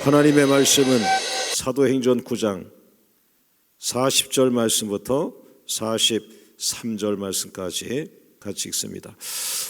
하나님의 말씀은 사도행전 9장 40절 말씀부터 43절 말씀까지 같이 읽습니다.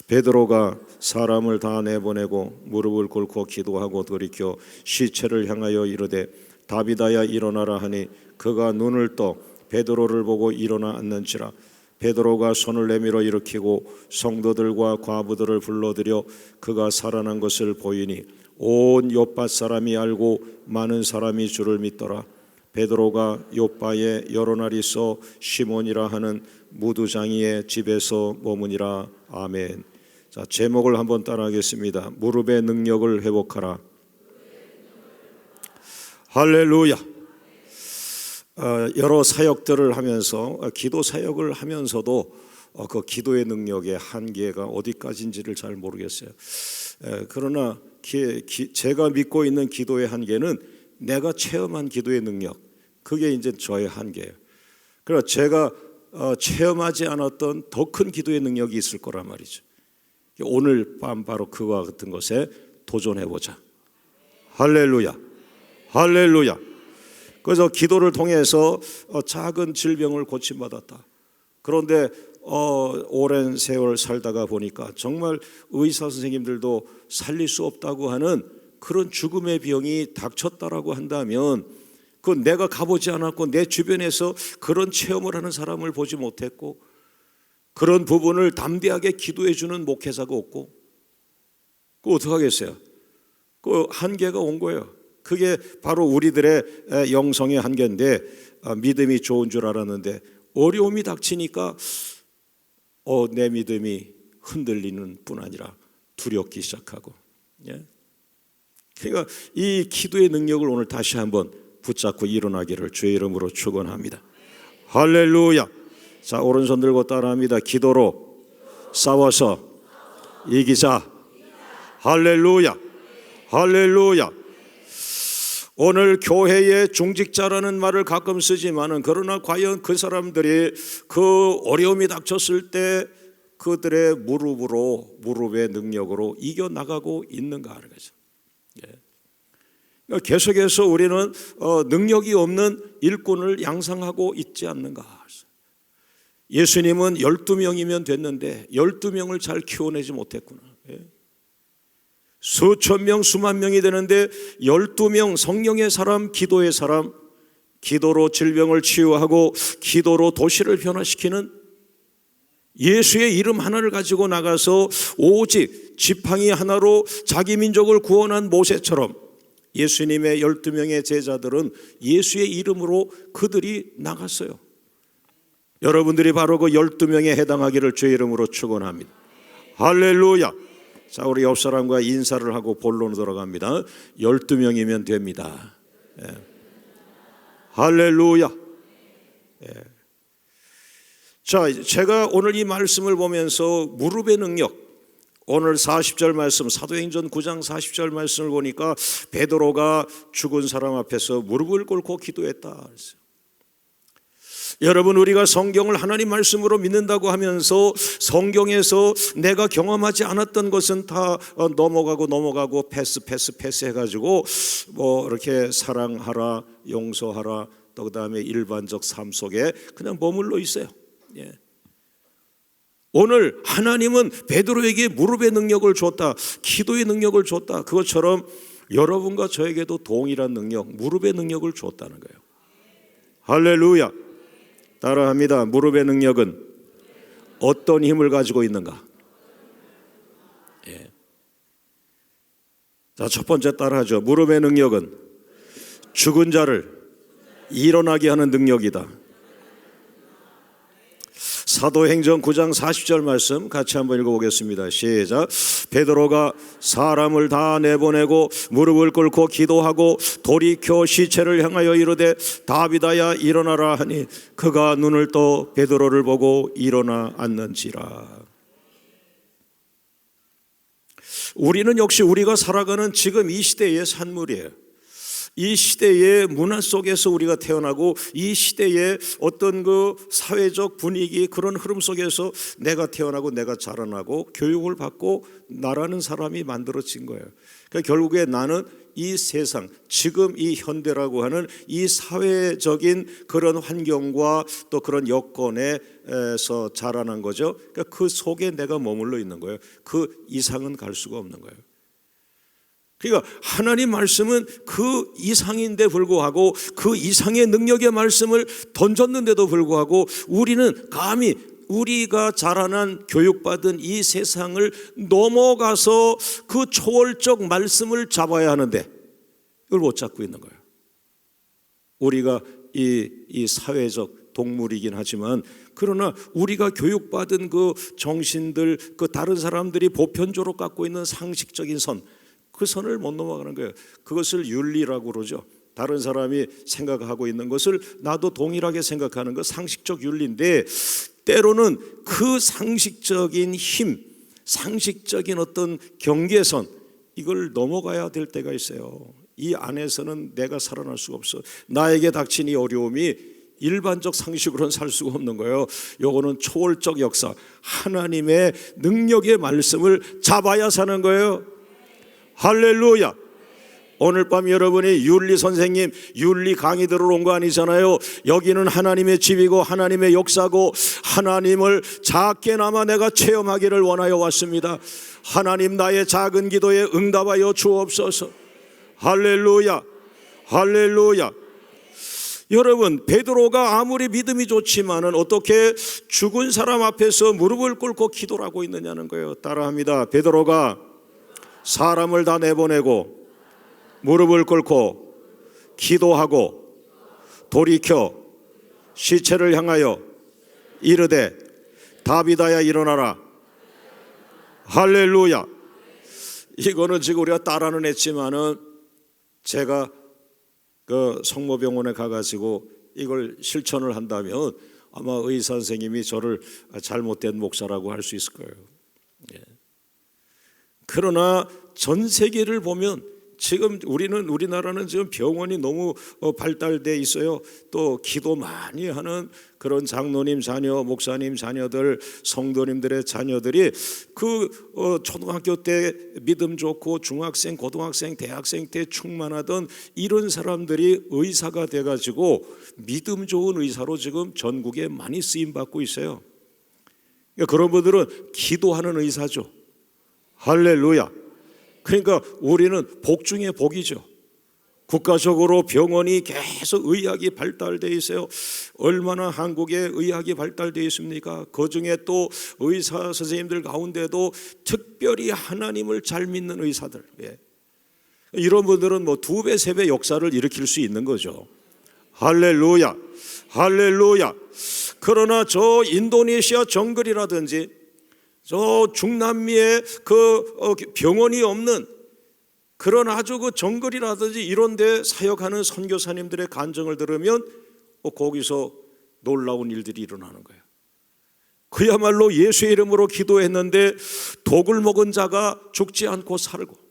베드로가 사람을 다 내보내고 무릎을 꿇고 기도하고 돌이켜 시체를 향하여 이르되 다비다야 일어나라 하니 그가 눈을 떠 베드로를 보고 일어나 앉는지라. 베드로가 손을 내밀어 일으키고 성도들과 과부들을 불러들여 그가 살아난 것을 보이니 온 욥바 사람이 알고 많은 사람이 주를 믿더라. 베드로가 욥바에 여러 날 있어 시몬이라 하는 무두장이의 집에서 머무니라. 아멘. 자, 제목을 한번 따라하겠습니다. 무릎의 능력을 회복하라. 할렐루야. 여러 사역들을 하면서 기도 사역을 하면서도 그 기도의 능력의 한계가 어디까지인지를 잘 모르겠어요. 그러나 제가 믿고 있는 기도의 한계는 내가 체험한 기도의 능력, 그게 이제 저의 한계예요. 그러나 제가 체험하지 않았던 더 큰 기도의 능력이 있을 거란 말이죠. 오늘 밤 바로 그와 같은 것에 도전해보자. 할렐루야, 할렐루야. 그래서 기도를 통해서 작은 질병을 고침받았다. 그런데 오랜 세월 살다가 보니까 정말 의사 선생님들도 살릴 수 없다고 하는 그런 죽음의 병이 닥쳤다라고 한다면, 그 내가 가보지 않았고 내 주변에서 그런 체험을 하는 사람을 보지 못했고 그런 부분을 담대하게 기도해 주는 목회자가 없고, 그 어떡하겠어요? 그 한계가 온 거예요. 그게 바로 우리들의 영성의 한계인데, 믿음이 좋은 줄 알았는데 어려움이 닥치니까 내 믿음이 흔들리는 뿐 아니라 두렵기 시작하고. 그러니까 이 기도의 능력을 오늘 다시 한번 붙잡고 일어나기를 주의 이름으로 축원합니다. 할렐루야. 자, 오른손 들고 따라합니다. 기도로 싸워서 이기자. 할렐루야, 할렐루야. 오늘 교회의 중직자라는 말을 가끔 쓰지만은, 그러나 과연 그 사람들이 그 어려움이 닥쳤을 때 그들의 무릎의 능력으로 이겨나가고 있는가 하는 거죠. 그러니까 계속해서 우리는 능력이 없는 일꾼을 양상하고 있지 않는가. 예수님은 12명이면 됐는데 12명을 잘 키워내지 못했구나. 수천 명, 수만 명이 되는데 12명 성령의 사람, 기도의 사람, 기도로 질병을 치유하고 기도로 도시를 변화시키는, 예수의 이름 하나를 가지고 나가서 오직 지팡이 하나로 자기 민족을 구원한 모세처럼 예수님의 12명의 제자들은 예수의 이름으로 그들이 나갔어요. 여러분들이 바로 그 12명에 해당하기를 주의 이름으로 축원합니다. 할렐루야. 자, 우리 옆 사람과 인사를 하고 본론으로 들어갑니다. 12명이면 됩니다. 할렐루야. 자, 제가 오늘 이 말씀을 보면서 무릎의 능력, 오늘 40절 말씀, 사도행전 9장 40절 말씀을 보니까 베드로가 죽은 사람 앞에서 무릎을 꿇고 기도했다. 여러분, 우리가 성경을 하나님 말씀으로 믿는다고 하면서 성경에서 내가 경험하지 않았던 것은 다 넘어가고 패스 해가지고 이렇게 사랑하라, 용서하라, 또 그 다음에 일반적 삶 속에 그냥 머물러 있어요. 오늘 하나님은 베드로에게 무릎의 능력을 줬다, 기도의 능력을 줬다. 그것처럼 여러분과 저에게도 동일한 능력, 무릎의 능력을 줬다는 거예요. 할렐루야. 따라합니다. 무릎의 능력은 어떤 힘을 가지고 있는가? 자, 첫 번째 따라하죠. 무릎의 능력은 죽은 자를 일어나게 하는 능력이다. 사도행전 9장 40절 말씀 같이 한번 읽어보겠습니다. 시작. 베드로가 사람을 다 내보내고 무릎을 꿇고 기도하고 돌이켜 시체를 향하여 이르되 다비다야 일어나라 하니 그가 눈을 떠 베드로를 보고 일어나 앉는지라. 우리는 역시 우리가 살아가는 지금 이 시대의 산물이에요. 이 시대의 문화 속에서 우리가 태어나고 이 시대의 어떤 그 사회적 분위기 그런 흐름 속에서 내가 태어나고 내가 자라나고 교육을 받고 나라는 사람이 만들어진 거예요. 그러니까 결국에 나는 이 세상 지금 이 현대라고 하는 이 사회적인 그런 환경과 또 그런 여건에서 자라난 거죠. 그러니까 그 속에 내가 머물러 있는 거예요. 그 이상은 갈 수가 없는 거예요. 그러니까 하나님 말씀은 그 이상인데 불구하고 그 이상의 능력의 말씀을 던졌는데도 불구하고 우리는 감히 우리가 자라난 교육받은 이 세상을 넘어가서 그 초월적 말씀을 잡아야 하는데 이걸 못 잡고 있는 거예요. 우리가 이 사회적 동물이긴 하지만 그러나 우리가 교육받은 그 정신들 그 다른 사람들이 보편적으로 갖고 있는 상식적인 선 그 선을 못 넘어가는 거예요. 그것을 윤리라고 그러죠. 다른 사람이 생각하고 있는 것을 나도 동일하게 생각하는 것 상식적 윤리인데 때로는 그 상식적인 힘, 상식적인 어떤 경계선 이걸 넘어가야 될 때가 있어요. 이 안에서는 내가 살아날 수가 없어. 나에게 닥친 이 어려움이 일반적 상식으로는 살 수가 없는 거예요. 요거는 초월적 역사, 하나님의 능력의 말씀을 잡아야 사는 거예요. 할렐루야. 오늘 밤 여러분이 윤리 선생님, 윤리 강의 들으러 온 거 아니잖아요. 여기는 하나님의 집이고 하나님의 역사고 하나님을 작게나마 내가 체험하기를 원하여 왔습니다. 하나님 나의 작은 기도에 응답하여 주옵소서. 할렐루야. 할렐루야. 여러분 베드로가 아무리 믿음이 좋지만은 어떻게 죽은 사람 앞에서 무릎을 꿇고 기도를 하고 있느냐는 거예요. 따라합니다. 베드로가 사람을 다 내보내고 무릎을 꿇고 기도하고 돌이켜 시체를 향하여 이르되 다비다야 일어나라. 할렐루야. 이거는 지금 우리가 따라는 했지만은 제가 그 성모병원에 가가지고 이걸 실천을 한다면 아마 의사 선생님이 저를 잘못된 목사라고 할 수 있을 거예요. 예. 그러나 전 세계를 보면 지금 우리나라는 지금 병원이 너무 발달돼 있어요. 또 기도 많이 하는 그런 장로님 자녀, 목사님 자녀들, 성도님들의 자녀들이 그 초등학교 때 믿음 좋고 중학생, 고등학생, 대학생 때 충만하던 이런 사람들이 의사가 돼가지고 믿음 좋은 의사로 지금 전국에 많이 쓰임 받고 있어요. 그러니까 그런 분들은 기도하는 의사죠. 할렐루야. 그러니까 우리는 복 중에 복이죠. 국가적으로 병원이 계속 의학이 발달되어 있어요. 얼마나 한국에 의학이 발달되어 있습니까? 그중에 또 의사 선생님들 가운데도 특별히 하나님을 잘 믿는 의사들, 예. 이런 분들은 뭐 2배, 3배 역사를 일으킬 수 있는 거죠. 할렐루야. 할렐루야. 그러나 저 인도네시아 정글이라든지 저 중남미에 그 병원이 없는 그런 아주 그 정글이라든지 이런 데 사역하는 선교사님들의 간증을 들으면 거기서 놀라운 일들이 일어나는 거예요. 그야말로 예수의 이름으로 기도했는데 독을 먹은 자가 죽지 않고 살고,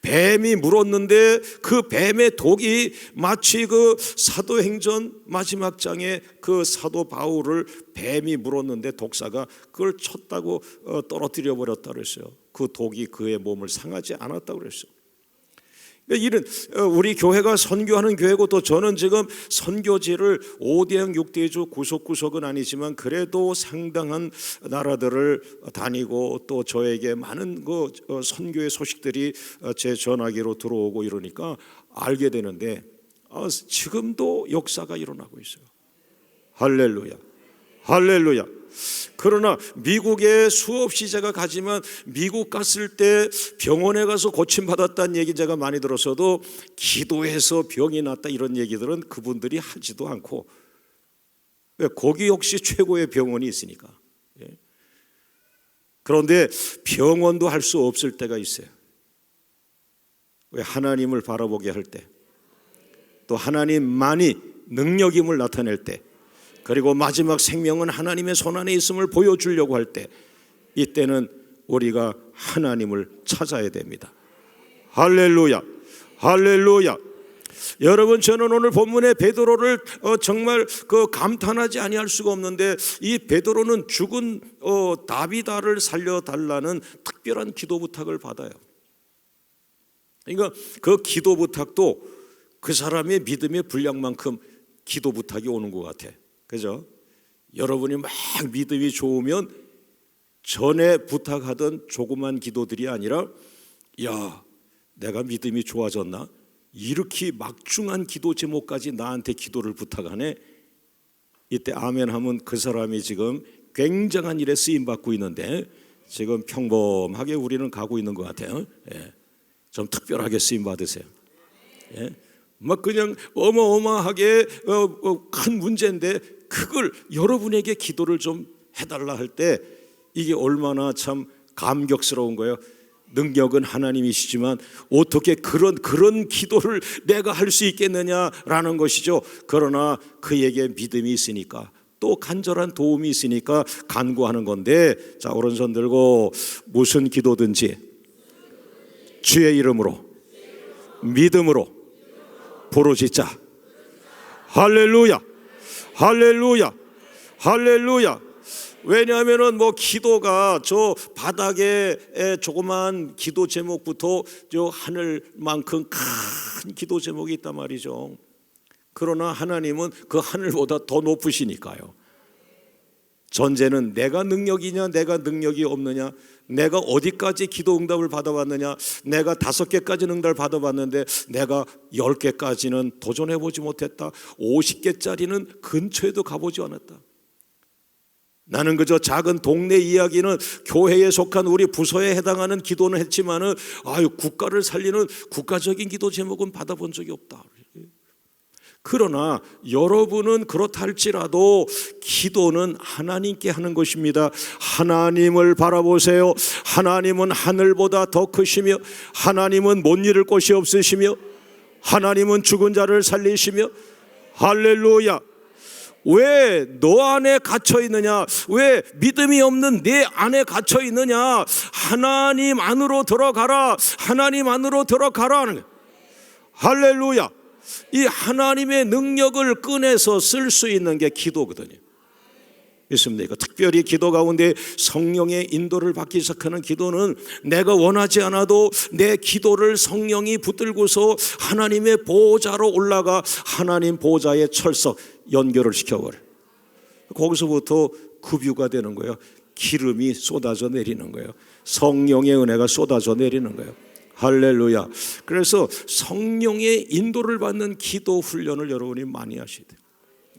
뱀이 물었는데 그 뱀의 독이 마치 그 사도행전 마지막 장에 그 사도 바울을 뱀이 물었는데 독사가 그걸 쳤다고 떨어뜨려 버렸다 그랬어요. 그 독이 그의 몸을 상하지 않았다고 그랬어요. 이런 우리 교회가 선교하는 교회고 또 저는 지금 선교지를 5대양 6대주 구석구석은 아니지만 그래도 상당한 나라들을 다니고 또 저에게 많은 그 선교의 소식들이 제 전화기로 들어오고 이러니까 알게 되는데 지금도 역사가 일어나고 있어요. 할렐루야. 할렐루야. 그러나 미국에 수없이 제가 가지만 미국 갔을 때 병원에 가서 고침받았다는 얘기 제가 많이 들었어도 기도해서 병이 났다 이런 얘기들은 그분들이 하지도 않고, 왜? 거기 역시 최고의 병원이 있으니까. 그런데 병원도 할 수 없을 때가 있어요. 왜? 하나님을 바라보게 할 때, 또 하나님만이 능력임을 나타낼 때, 그리고 마지막 생명은 하나님의 손안에 있음을 보여주려고 할 때, 이때는 우리가 하나님을 찾아야 됩니다. 할렐루야. 할렐루야. 여러분, 저는 오늘 본문의 베드로를 정말 감탄하지 아니할 수가 없는데, 이 베드로는 죽은 다비다를 살려달라는 특별한 기도 부탁을 받아요. 그러니까 그 기도 부탁도 그 사람의 믿음의 분량만큼 기도 부탁이 오는 것 같아. 그죠? 여러분이 막 믿음이 좋으면 전에 부탁하던 조그만 기도들이 아니라, 야, 내가 믿음이 좋아졌나? 이렇게 막중한 기도 제목까지 나한테 기도를 부탁하네. 이때 아멘 하면 그 사람이 지금 굉장한 일에 쓰임 받고 있는데, 지금 평범하게 우리는 가고 있는 것 같아요. 예. 좀 특별하게 쓰임 받으세요. 예. 막 그냥 어마어마하게 큰 문제인데, 그걸 여러분에게 기도를 좀 해달라 할 때 이게 얼마나 참 감격스러운 거예요. 능력은 하나님이시지만 어떻게 그런 기도를 내가 할 수 있겠느냐라는 것이죠. 그러나 그에게 믿음이 있으니까, 또 간절한 도움이 있으니까 간구하는 건데, 자, 오른손 들고 무슨 기도든지 주의 이름으로 믿음으로 부르짖자. 할렐루야, 할렐루야, 할렐루야. 왜냐하면은 기도가 저 바닥에 조그만 기도 제목부터 저 하늘만큼 큰 기도 제목이 있단 말이죠. 그러나 하나님은 그 하늘보다 더 높으시니까요. 전제는 내가 능력이냐, 내가 능력이 없느냐, 내가 어디까지 기도 응답을 받아봤느냐. 내가 5개까지는 응답을 받아봤는데 내가 10개까지는 도전해보지 못했다. 50개짜리는 근처에도 가보지 않았다. 나는 그저 작은 동네 이야기는 교회에 속한 우리 부서에 해당하는 기도는 했지만은 국가를 살리는 국가적인 기도 제목은 받아본 적이 없다. 그러나 여러분은 그렇다 할지라도 기도는 하나님께 하는 것입니다. 하나님을 바라보세요. 하나님은 하늘보다 더 크시며, 하나님은 못 이룰 곳이 없으시며, 하나님은 죽은 자를 살리시며. 할렐루야. 왜 너 안에 갇혀 있느냐? 왜 믿음이 없는 내 안에 갇혀 있느냐? 하나님 안으로 들어가라. 하나님 안으로 들어가라. 할렐루야. 이 하나님의 능력을 꺼내서 쓸 수 있는 게 기도거든요. 있습니까? 특별히 기도 가운데 성령의 인도를 받기 시작하는 기도는 내가 원하지 않아도 내 기도를 성령이 붙들고서 하나님의 보좌로 올라가 하나님 보좌의 철석 연결을 시켜버려. 거기서부터 급유가 되는 거예요. 기름이 쏟아져 내리는 거예요. 성령의 은혜가 쏟아져 내리는 거예요. 할렐루야. 그래서 성령의 인도를 받는 기도 훈련을 여러분이 많이 하셔야 돼요.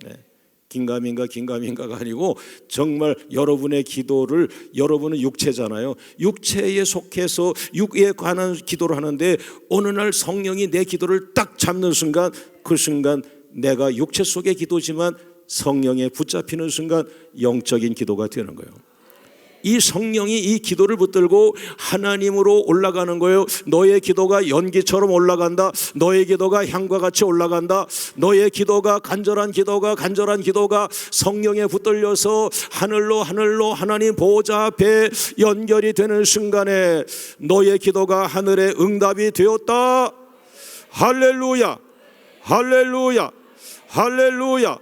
네. 긴가민가가 아니고 정말 여러분의 기도를, 여러분은 육체잖아요. 육체에 속해서 육에 관한 기도를 하는데 어느 날 성령이 내 기도를 딱 잡는 순간, 그 순간 내가 육체 속의 기도지만 성령에 붙잡히는 순간 영적인 기도가 되는 거예요. 이 성령이 이 기도를 붙들고 하나님으로 올라가는 거예요. 너의 기도가 연기처럼 올라간다. 너의 기도가 향과 같이 올라간다. 너의 기도가 간절한 기도가 성령에 붙들려서 하늘로 하나님 보좌 앞에 연결이 되는 순간에 너의 기도가 하늘의 응답이 되었다. 할렐루야, 할렐루야, 할렐루야.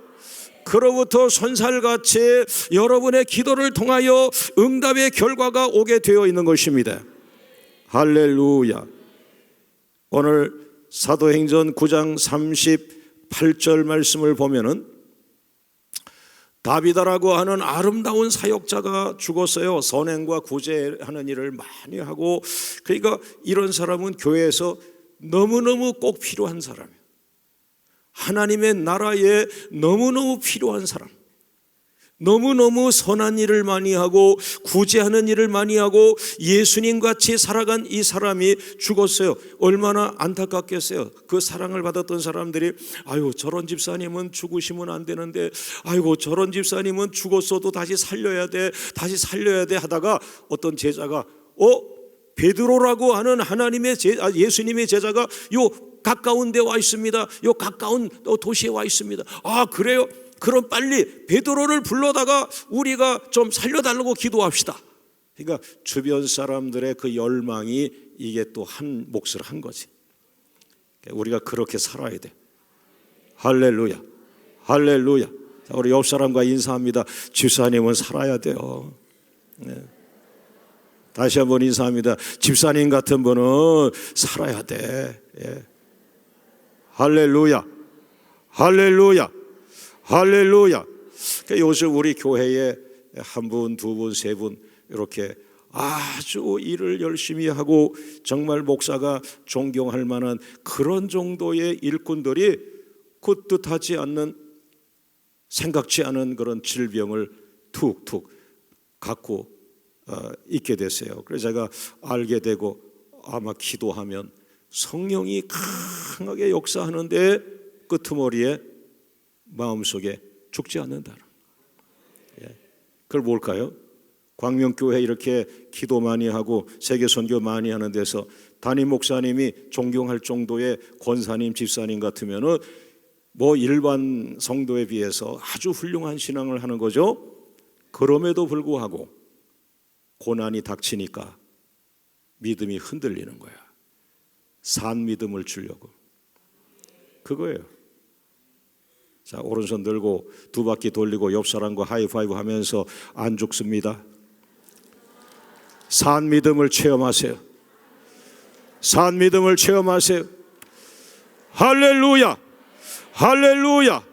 그로부터 손살같이 여러분의 기도를 통하여 응답의 결과가 오게 되어 있는 것입니다. 할렐루야. 오늘 사도행전 9장 38절 말씀을 보면은 다비다라고 하는 아름다운 사역자가 죽었어요. 선행과 구제하는 일을 많이 하고, 그러니까 이런 사람은 교회에서 너무너무 꼭 필요한 사람이에요. 하나님의 나라에 너무너무 필요한 사람, 너무너무 선한 일을 많이 하고 구제하는 일을 많이 하고 예수님같이 살아간 이 사람이 죽었어요. 얼마나 안타깝겠어요. 그 사랑을 받았던 사람들이 아유, 저런 집사님은 죽으시면 안 되는데, 아이고, 저런 집사님은 죽었어도 다시 살려야 돼 하다가 어떤 제자가 베드로라고 하는 하나님의 예수님의 제자가 요 가까운 데 와 있습니다. 요 가까운 도시에 와 있습니다. 아, 그래요? 그럼 빨리 베드로를 불러다가 우리가 좀 살려달라고 기도합시다. 그러니까 주변 사람들의 그 열망이 이게 또 한 몫을 한 거지. 우리가 그렇게 살아야 돼. 할렐루야, 할렐루야. 자, 우리 옆 사람과 인사합니다. 집사님은 살아야 돼요. 네. 다시 한번 인사합니다. 집사님 같은 분은 살아야 돼. 예. 할렐루야, 할렐루야, 할렐루야. 요즘 우리 교회에 한 분, 두 분, 세 분 이렇게 아주 일을 열심히 하고 정말 목사가 존경할 만한 그런 정도의 일꾼들이 그 뜻하지 않는, 생각지 않은 그런 질병을 툭툭 갖고 있게 됐어요. 그래서 제가 알게 되고, 아마 기도하면 성령이 강하게 역사하는데 끄트머리에 마음속에 죽지 않는다는. 그걸 뭘까요? 광명교회 이렇게 기도 많이 하고 세계 선교 많이 하는 데서 담임 목사님이 존경할 정도의 권사님, 집사님 같으면은 뭐 일반 성도에 비해서 아주 훌륭한 신앙을 하는 거죠. 그럼에도 불구하고 고난이 닥치니까 믿음이 흔들리는 거야. 산 믿음을 주려고. 그거예요. 자, 오른손 들고 두 바퀴 돌리고 옆 사람과 하이파이브 하면서 안 죽습니다. 산 믿음을 체험하세요. 산 믿음을 체험하세요. 할렐루야, 할렐루야,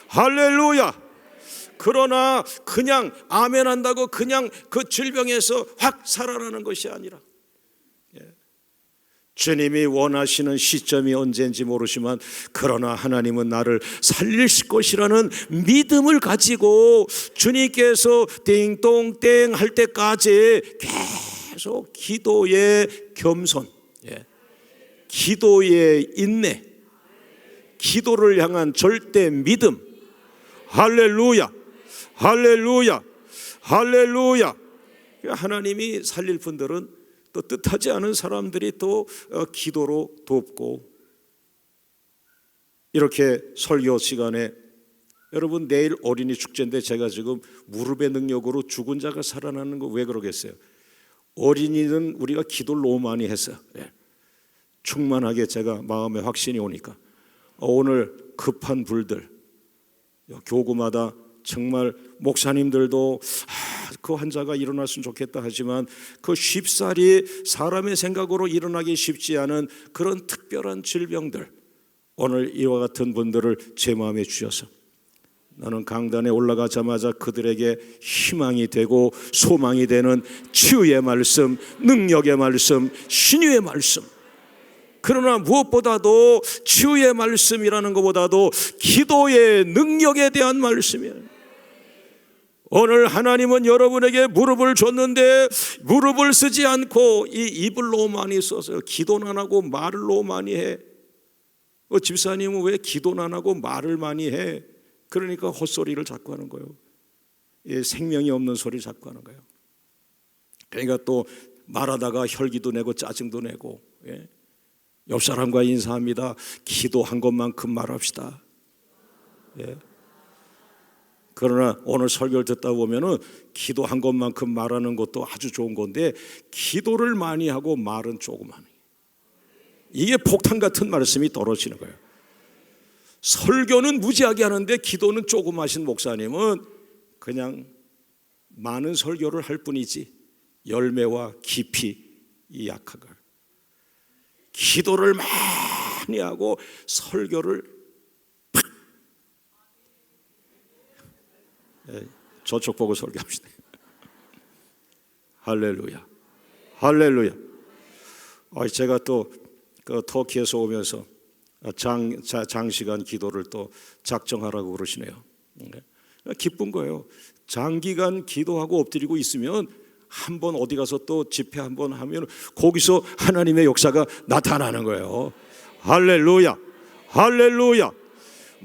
할렐루야. 그러나 그냥 아멘 한다고 그냥 그 질병에서 확 살아나는 것이 아니라, 주님이 원하시는 시점이 언제인지 모르지만 그러나 하나님은 나를 살릴 것이라는 믿음을 가지고 주님께서 띵동땡 할 때까지 계속 기도의 겸손, 기도의 인내, 기도를 향한 절대 믿음. 할렐루야, 할렐루야, 할렐루야. 하나님이 살릴 분들은 또 뜻하지 않은 사람들이 또 기도로 돕고, 이렇게 설교 시간에 여러분 내일 어린이 축제인데 제가 지금 무릎의 능력으로 죽은 자가 살아나는 거 왜 그러겠어요? 어린이는 우리가 기도를 너무 많이 했어요. 충만하게 제가 마음에 확신이 오니까 오늘 급한 불들 교구마다 정말 목사님들도 그 환자가 일어났으면 좋겠다 하지만 그 쉽사리 사람의 생각으로 일어나기 쉽지 않은 그런 특별한 질병들, 오늘 이와 같은 분들을 제 마음에 주셔서 나는 강단에 올라가자마자 그들에게 희망이 되고 소망이 되는 치유의 말씀, 능력의 말씀, 신유의 말씀. 그러나 무엇보다도 치유의 말씀이라는 것보다도 기도의 능력에 대한 말씀이에요. 오늘 하나님은 여러분에게 무릎을 줬는데 무릎을 쓰지 않고 이 입을 너무 많이 써서 기도는 안 하고 말을 너무 많이 해. 집사님은 왜 기도는 안 하고 말을 많이 해? 그러니까 헛소리를 자꾸 하는 거예요. 생명이 없는 소리를 자꾸 하는 거예요. 그러니까 또 말하다가 혈기도 내고 짜증도 내고. 옆 사람과 인사합니다. 기도한 것만큼 말합시다. 그러나 오늘 설교를 듣다 보면은 기도한 것만큼 말하는 것도 아주 좋은 건데 기도를 많이 하고 말은 조금 하는, 이게 폭탄 같은 말씀이 떨어지는 거예요. 설교는 무지하게 하는데 기도는 조금 하신 목사님은 그냥 많은 설교를 할 뿐이지 열매와 깊이 약한 거예요. 기도를 많이 하고 설교를 팍! 저쪽 보고 설교합시다. 할렐루야, 할렐루야. 제가 또 그 터키에서 오면서 장시간 기도를 또 작정하라고 그러시네요. 기쁜 거예요. 장기간 기도하고 엎드리고 있으면 한번 어디 가서 또 집회 한번 하면 거기서 하나님의 역사가 나타나는 거예요. 할렐루야, 할렐루야.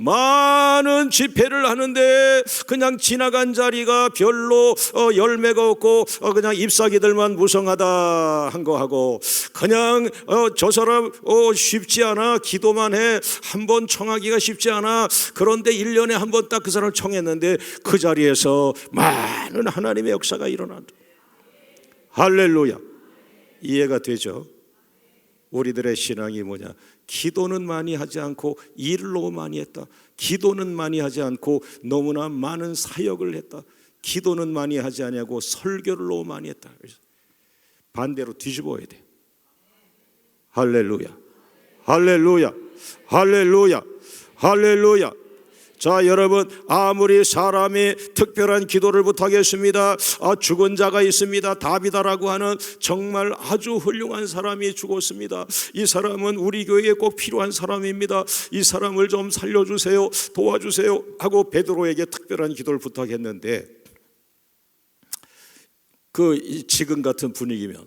많은 집회를 하는데 그냥 지나간 자리가 별로 열매가 없고 그냥 잎사귀들만 무성하다 한 거 하고, 그냥 저 사람 쉽지 않아, 기도만 해, 한 번 청하기가 쉽지 않아. 그런데 1년에 한 번 딱 그 사람을 청했는데 그 자리에서 많은 하나님의 역사가 일어난다. 할렐루야. 이해가 되죠? 우리들의 신앙이 뭐냐? 기도는 많이 하지 않고 일을 너무 많이 했다. 기도는 많이 하지 않고 너무나 많은 사역을 했다. 기도는 많이 하지 않냐고 설교를 너무 많이 했다. 그래서 반대로 뒤집어야 돼. 할렐루야, 할렐루야, 할렐루야, 할렐루야. 자, 여러분, 아무리 사람이 특별한 기도를 부탁했습니다. 죽은 자가 있습니다. 다비다라고 하는 정말 아주 훌륭한 사람이 죽었습니다. 이 사람은 우리 교회에 꼭 필요한 사람입니다. 이 사람을 좀 살려주세요, 도와주세요 하고 베드로에게 특별한 기도를 부탁했는데, 그 지금 같은 분위기면,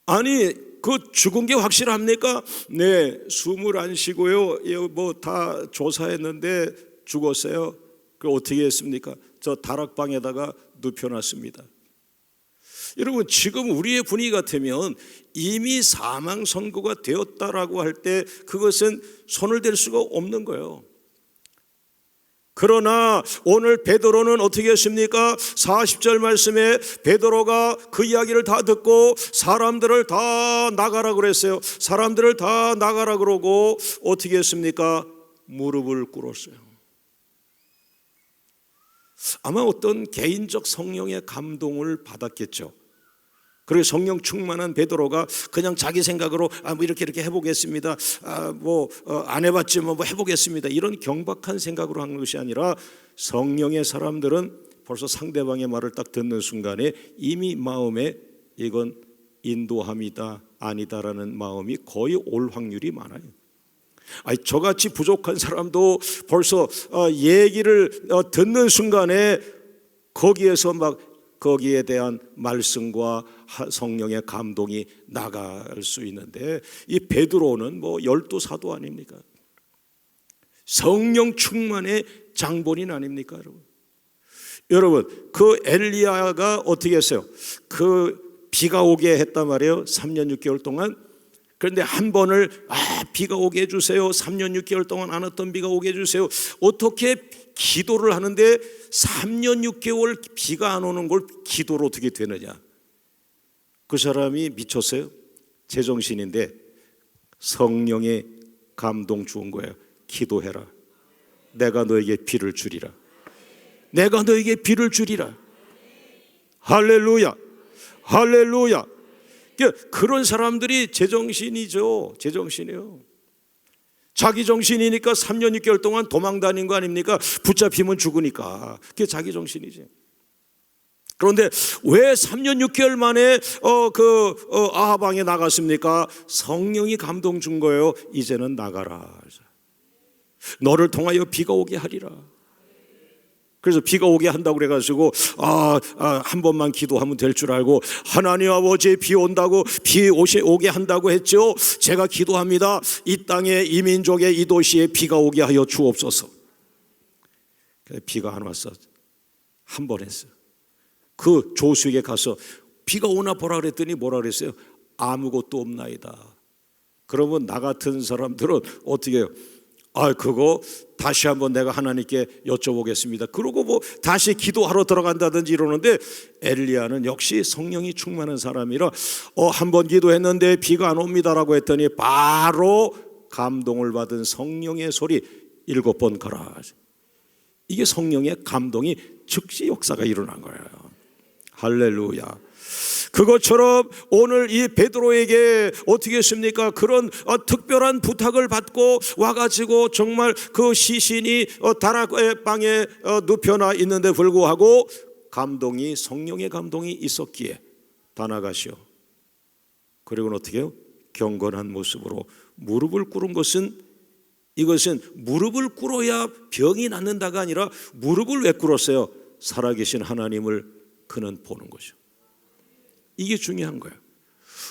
아니 그 죽은 게 확실합니까? 네, 숨을 안 쉬고요, 뭐 다 조사했는데 죽었어요. 그 어떻게 했습니까? 저 다락방에다가 눕혀놨습니다. 여러분, 지금 우리의 분위기 같으면 이미 사망 선고가 되었다라고 할 때 그것은 손을 댈 수가 없는 거예요. 그러나 오늘 베드로는 어떻게 했습니까? 40절 말씀에 베드로가 그 이야기를 다 듣고 사람들을 다 나가라 그랬어요. 사람들을 다 나가라 그러고 어떻게 했습니까? 무릎을 꿇었어요. 아마 어떤 개인적 성령의 감동을 받았겠죠. 그리고 성령 충만한 베드로가 그냥 자기 생각으로 뭐 이렇게 해보겠습니다. 안 해봤지 뭐 해보겠습니다. 이런 경박한 생각으로 하는 것이 아니라 성령의 사람들은 벌써 상대방의 말을 딱 듣는 순간에 이미 마음에 이건 인도함이다 아니다라는 마음이 거의 올 확률이 많아요. 저같이 부족한 사람도 벌써 얘기를 듣는 순간에 거기에서 막 거기에 대한 말씀과 성령의 감동이 나갈 수 있는데, 이 베드로는 뭐 열두 사도 아닙니까? 성령 충만의 장본인 아닙니까, 여러분? 여러분, 그 엘리야가 어떻게 했어요? 그 비가 오게 했단 말이에요. 3년 6개월 동안. 그런데 한 번을 비가 오게 해주세요. 3년 6개월 동안 안 왔던 비가 오게 해주세요. 어떻게 기도를 하는데 3년 6개월 비가 안 오는 걸 기도로 어떻게 되느냐? 그 사람이 미쳤어요. 제정신인데 성령의 감동 주은 거예요. 기도해라. 내가 너에게 비를 주리라. 내가 너에게 비를 주리라. 할렐루야, 할렐루야. 그런 사람들이 제정신이죠. 제정신이에요. 자기 정신이니까 3년 6개월 동안 도망 다닌 거 아닙니까? 붙잡히면 죽으니까. 그게 자기 정신이지. 그런데 왜 3년 6개월 만에 아하방에 나갔습니까? 성령이 감동 준 거예요. 이제는 나가라. 너를 통하여 비가 오게 하리라. 그래서 비가 오게 한다고 그래가지고 한 번만 기도하면 될 줄 알고, 하나님 아버지 비 온다고 비 오게 한다고 했죠. 제가 기도합니다. 이 땅에 이 민족의 이 도시에 비가 오게 하여 주옵소서. 비가 안 왔어. 한 번 했어. 그 조수에게 가서 비가 오나 보라 그랬더니 뭐라 그랬어요? 아무것도 없나이다. 그러면 나 같은 사람들은 어떻게 해요? 그거 다시 한번 내가 하나님께 여쭤보겠습니다. 그러고 뭐 다시 기도하러 들어간다든지 이러는데, 엘리야는 역시 성령이 충만한 사람이라 한번 기도했는데 비가 안 옵니다라고 했더니 바로 감동을 받은 성령의 소리 7번 가라. 이게 성령의 감동이 즉시 역사가 일어난 거예요. 할렐루야. 그것처럼 오늘 이 베드로에게 어떻게 했습니까? 그런 특별한 부탁을 받고 와가지고 정말 그 시신이 다락의 방에 눕혀나 있는데 불구하고 감동이, 성령의 감동이 있었기에 다 나가시오. 그리고는 어떻게 해요? 경건한 모습으로 무릎을 꿇은 것은, 이것은 무릎을 꿇어야 병이 낫는다가 아니라 무릎을 왜 꿇었어요? 살아계신 하나님을 그는 보는 거죠. 이게 중요한 거예요.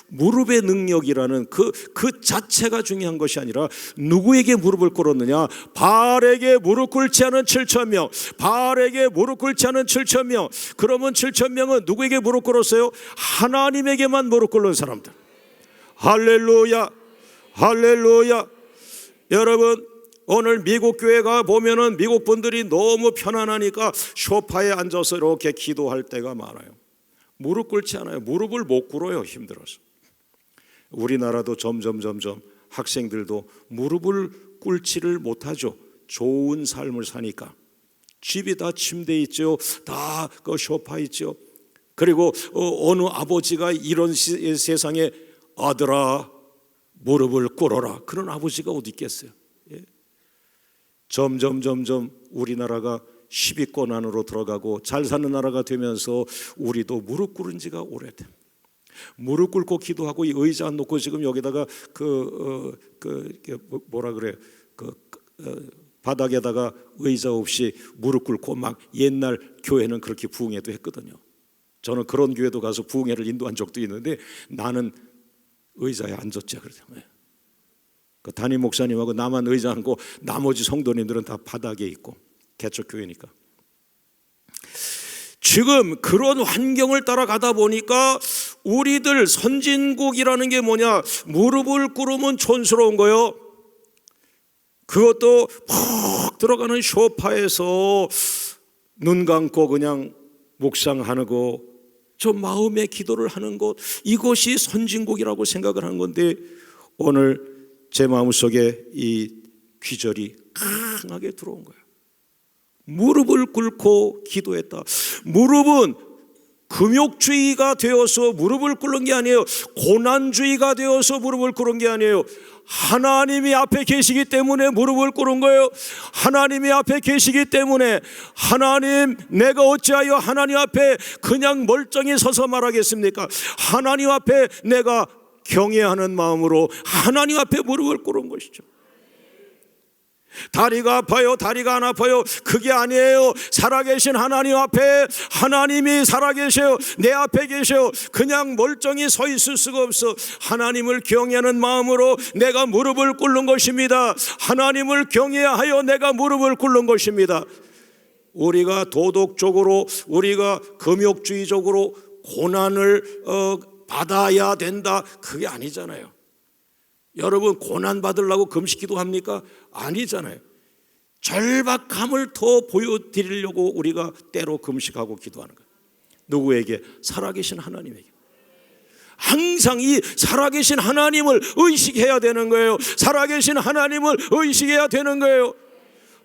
무릎의 능력이라는 그 자체가 중요한 것이 아니라 누구에게 무릎을 꿇었느냐? 바알에게 무릎 꿇지 않은 7,000명, 바알에게 무릎 꿇지 않은 7,000명. 그러면 7,000명은 누구에게 무릎 꿇었어요? 하나님에게만 무릎 꿇는 사람들. 할렐루야, 할렐루야. 여러분, 오늘 미국 교회가 보면은 미국 분들이 너무 편안하니까 소파에 앉아서 이렇게 기도할 때가 많아요. 무릎 꿇지 않아요. 무릎을 못 꿇어요. 힘들어서. 우리나라도 점점 학생들도 무릎을 꿇지를 못하죠. 좋은 삶을 사니까. 집이 다 침대 있죠. 다 그 소파 있죠. 그리고 어느 아버지가 이런 세상에 아들아 무릎을 꿇어라, 그런 아버지가 어디 있겠어요. 예. 점점 우리나라가 10위권 안으로 들어가고 잘 사는 나라가 되면서 우리도 무릎 꿇은 지가 오래돼. 무릎 꿇고 기도하고 이 의자 안 놓고 지금 여기다가 바닥에다가 의자 없이 무릎 꿇고 막 옛날 교회는 그렇게 부흥회도 했거든요. 저는 그런 교회도 가서 부흥회를 인도한 적도 있는데 나는 의자에 앉았죠. 그 담임 목사님하고 나만 의자 앉고 나머지 성도님들은 다 바닥에 있고, 개척교회니까. 지금 그런 환경을 따라가다 보니까 우리들 선진국이라는 게 뭐냐, 무릎을 꿇으면 촌스러운 거요. 그것도 푹 들어가는 소파에서 눈 감고 그냥 묵상하고 저 마음의 기도를 하는 것, 이것이 선진국이라고 생각을 하는 건데, 오늘 제 마음속에 이 귀절이 강하게 들어온 거예요. 무릎을 꿇고 기도했다. 무릎은 금욕주의가 되어서 무릎을 꿇는 게 아니에요. 고난주의가 되어서 무릎을 꿇은 게 아니에요. 하나님이 앞에 계시기 때문에 무릎을 꿇은 거예요. 하나님이 앞에 계시기 때문에, 하나님 내가 어찌하여 하나님 앞에 그냥 멀쩡히 서서 말하겠습니까? 하나님 앞에 내가 경외하는 마음으로 하나님 앞에 무릎을 꿇은 것이죠. 다리가 아파요, 다리가 안 아파요, 그게 아니에요. 살아계신 하나님 앞에, 하나님이 살아계셔요. 내 앞에 계셔요. 그냥 멀쩡히 서 있을 수가 없어. 하나님을 경외하는 마음으로 내가 무릎을 꿇는 것입니다. 하나님을 경외하여 내가 무릎을 꿇는 것입니다. 우리가 도덕적으로, 우리가 금욕주의적으로 고난을 받아야 된다, 그게 아니잖아요. 여러분, 고난 받으려고 금식기도 합니까? 아니잖아요. 절박함을 더 보여드리려고 우리가 때로 금식하고 기도하는 거예요. 누구에게? 살아계신 하나님에게. 항상 이 살아계신 하나님을 의식해야 되는 거예요. 살아계신 하나님을 의식해야 되는 거예요.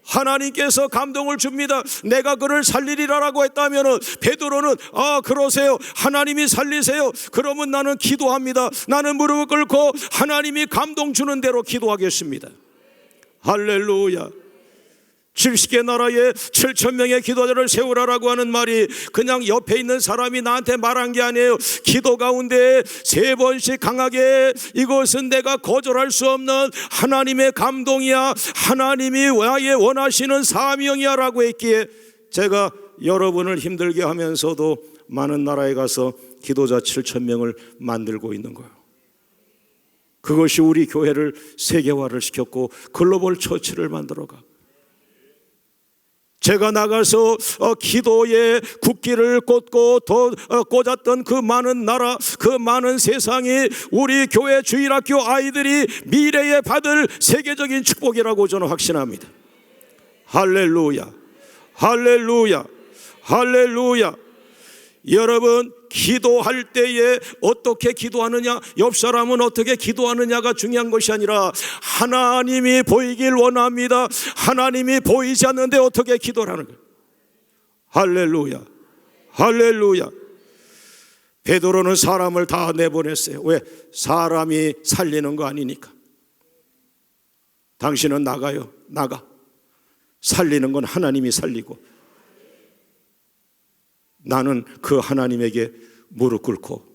하나님께서 감동을 줍니다. 내가 그를 살리리라라고 했다면 베드로는 그러세요, 하나님이 살리세요. 그러면 나는 기도합니다. 나는 무릎을 꿇고 하나님이 감동 주는 대로 기도하겠습니다. 할렐루야. 70개 나라에 7,000명의 기도자를 세우라라고 하는 말이 그냥 옆에 있는 사람이 나한테 말한 게 아니에요. 기도 가운데 3번씩 강하게, 이것은 내가 거절할 수 없는 하나님의 감동이야, 하나님이 원하시는 사명이야 라고 했기에 제가 여러분을 힘들게 하면서도 많은 나라에 가서 기도자 7,000명을 만들고 있는 거예요. 그것이 우리 교회를 세계화를 시켰고 글로벌 처치를 만들어가고, 제가 나가서 기도에 국기를 꽂고 꽂았던 그 많은 나라, 그 많은 세상이 우리 교회 주일학교 아이들이 미래에 받을 세계적인 축복이라고 저는 확신합니다. 할렐루야, 할렐루야, 할렐루야. 여러분, 기도할 때에 어떻게 기도하느냐, 옆 사람은 어떻게 기도하느냐가 중요한 것이 아니라 하나님이 보이길 원합니다. 하나님이 보이지 않는데 어떻게 기도를 하는 거예요. 할렐루야, 할렐루야. 베드로는 사람을 다 내보냈어요. 왜? 사람이 살리는 거 아니니까. 당신은 나가요. 나가. 살리는 건 하나님이 살리고, 나는 그 하나님에게 무릎 꿇고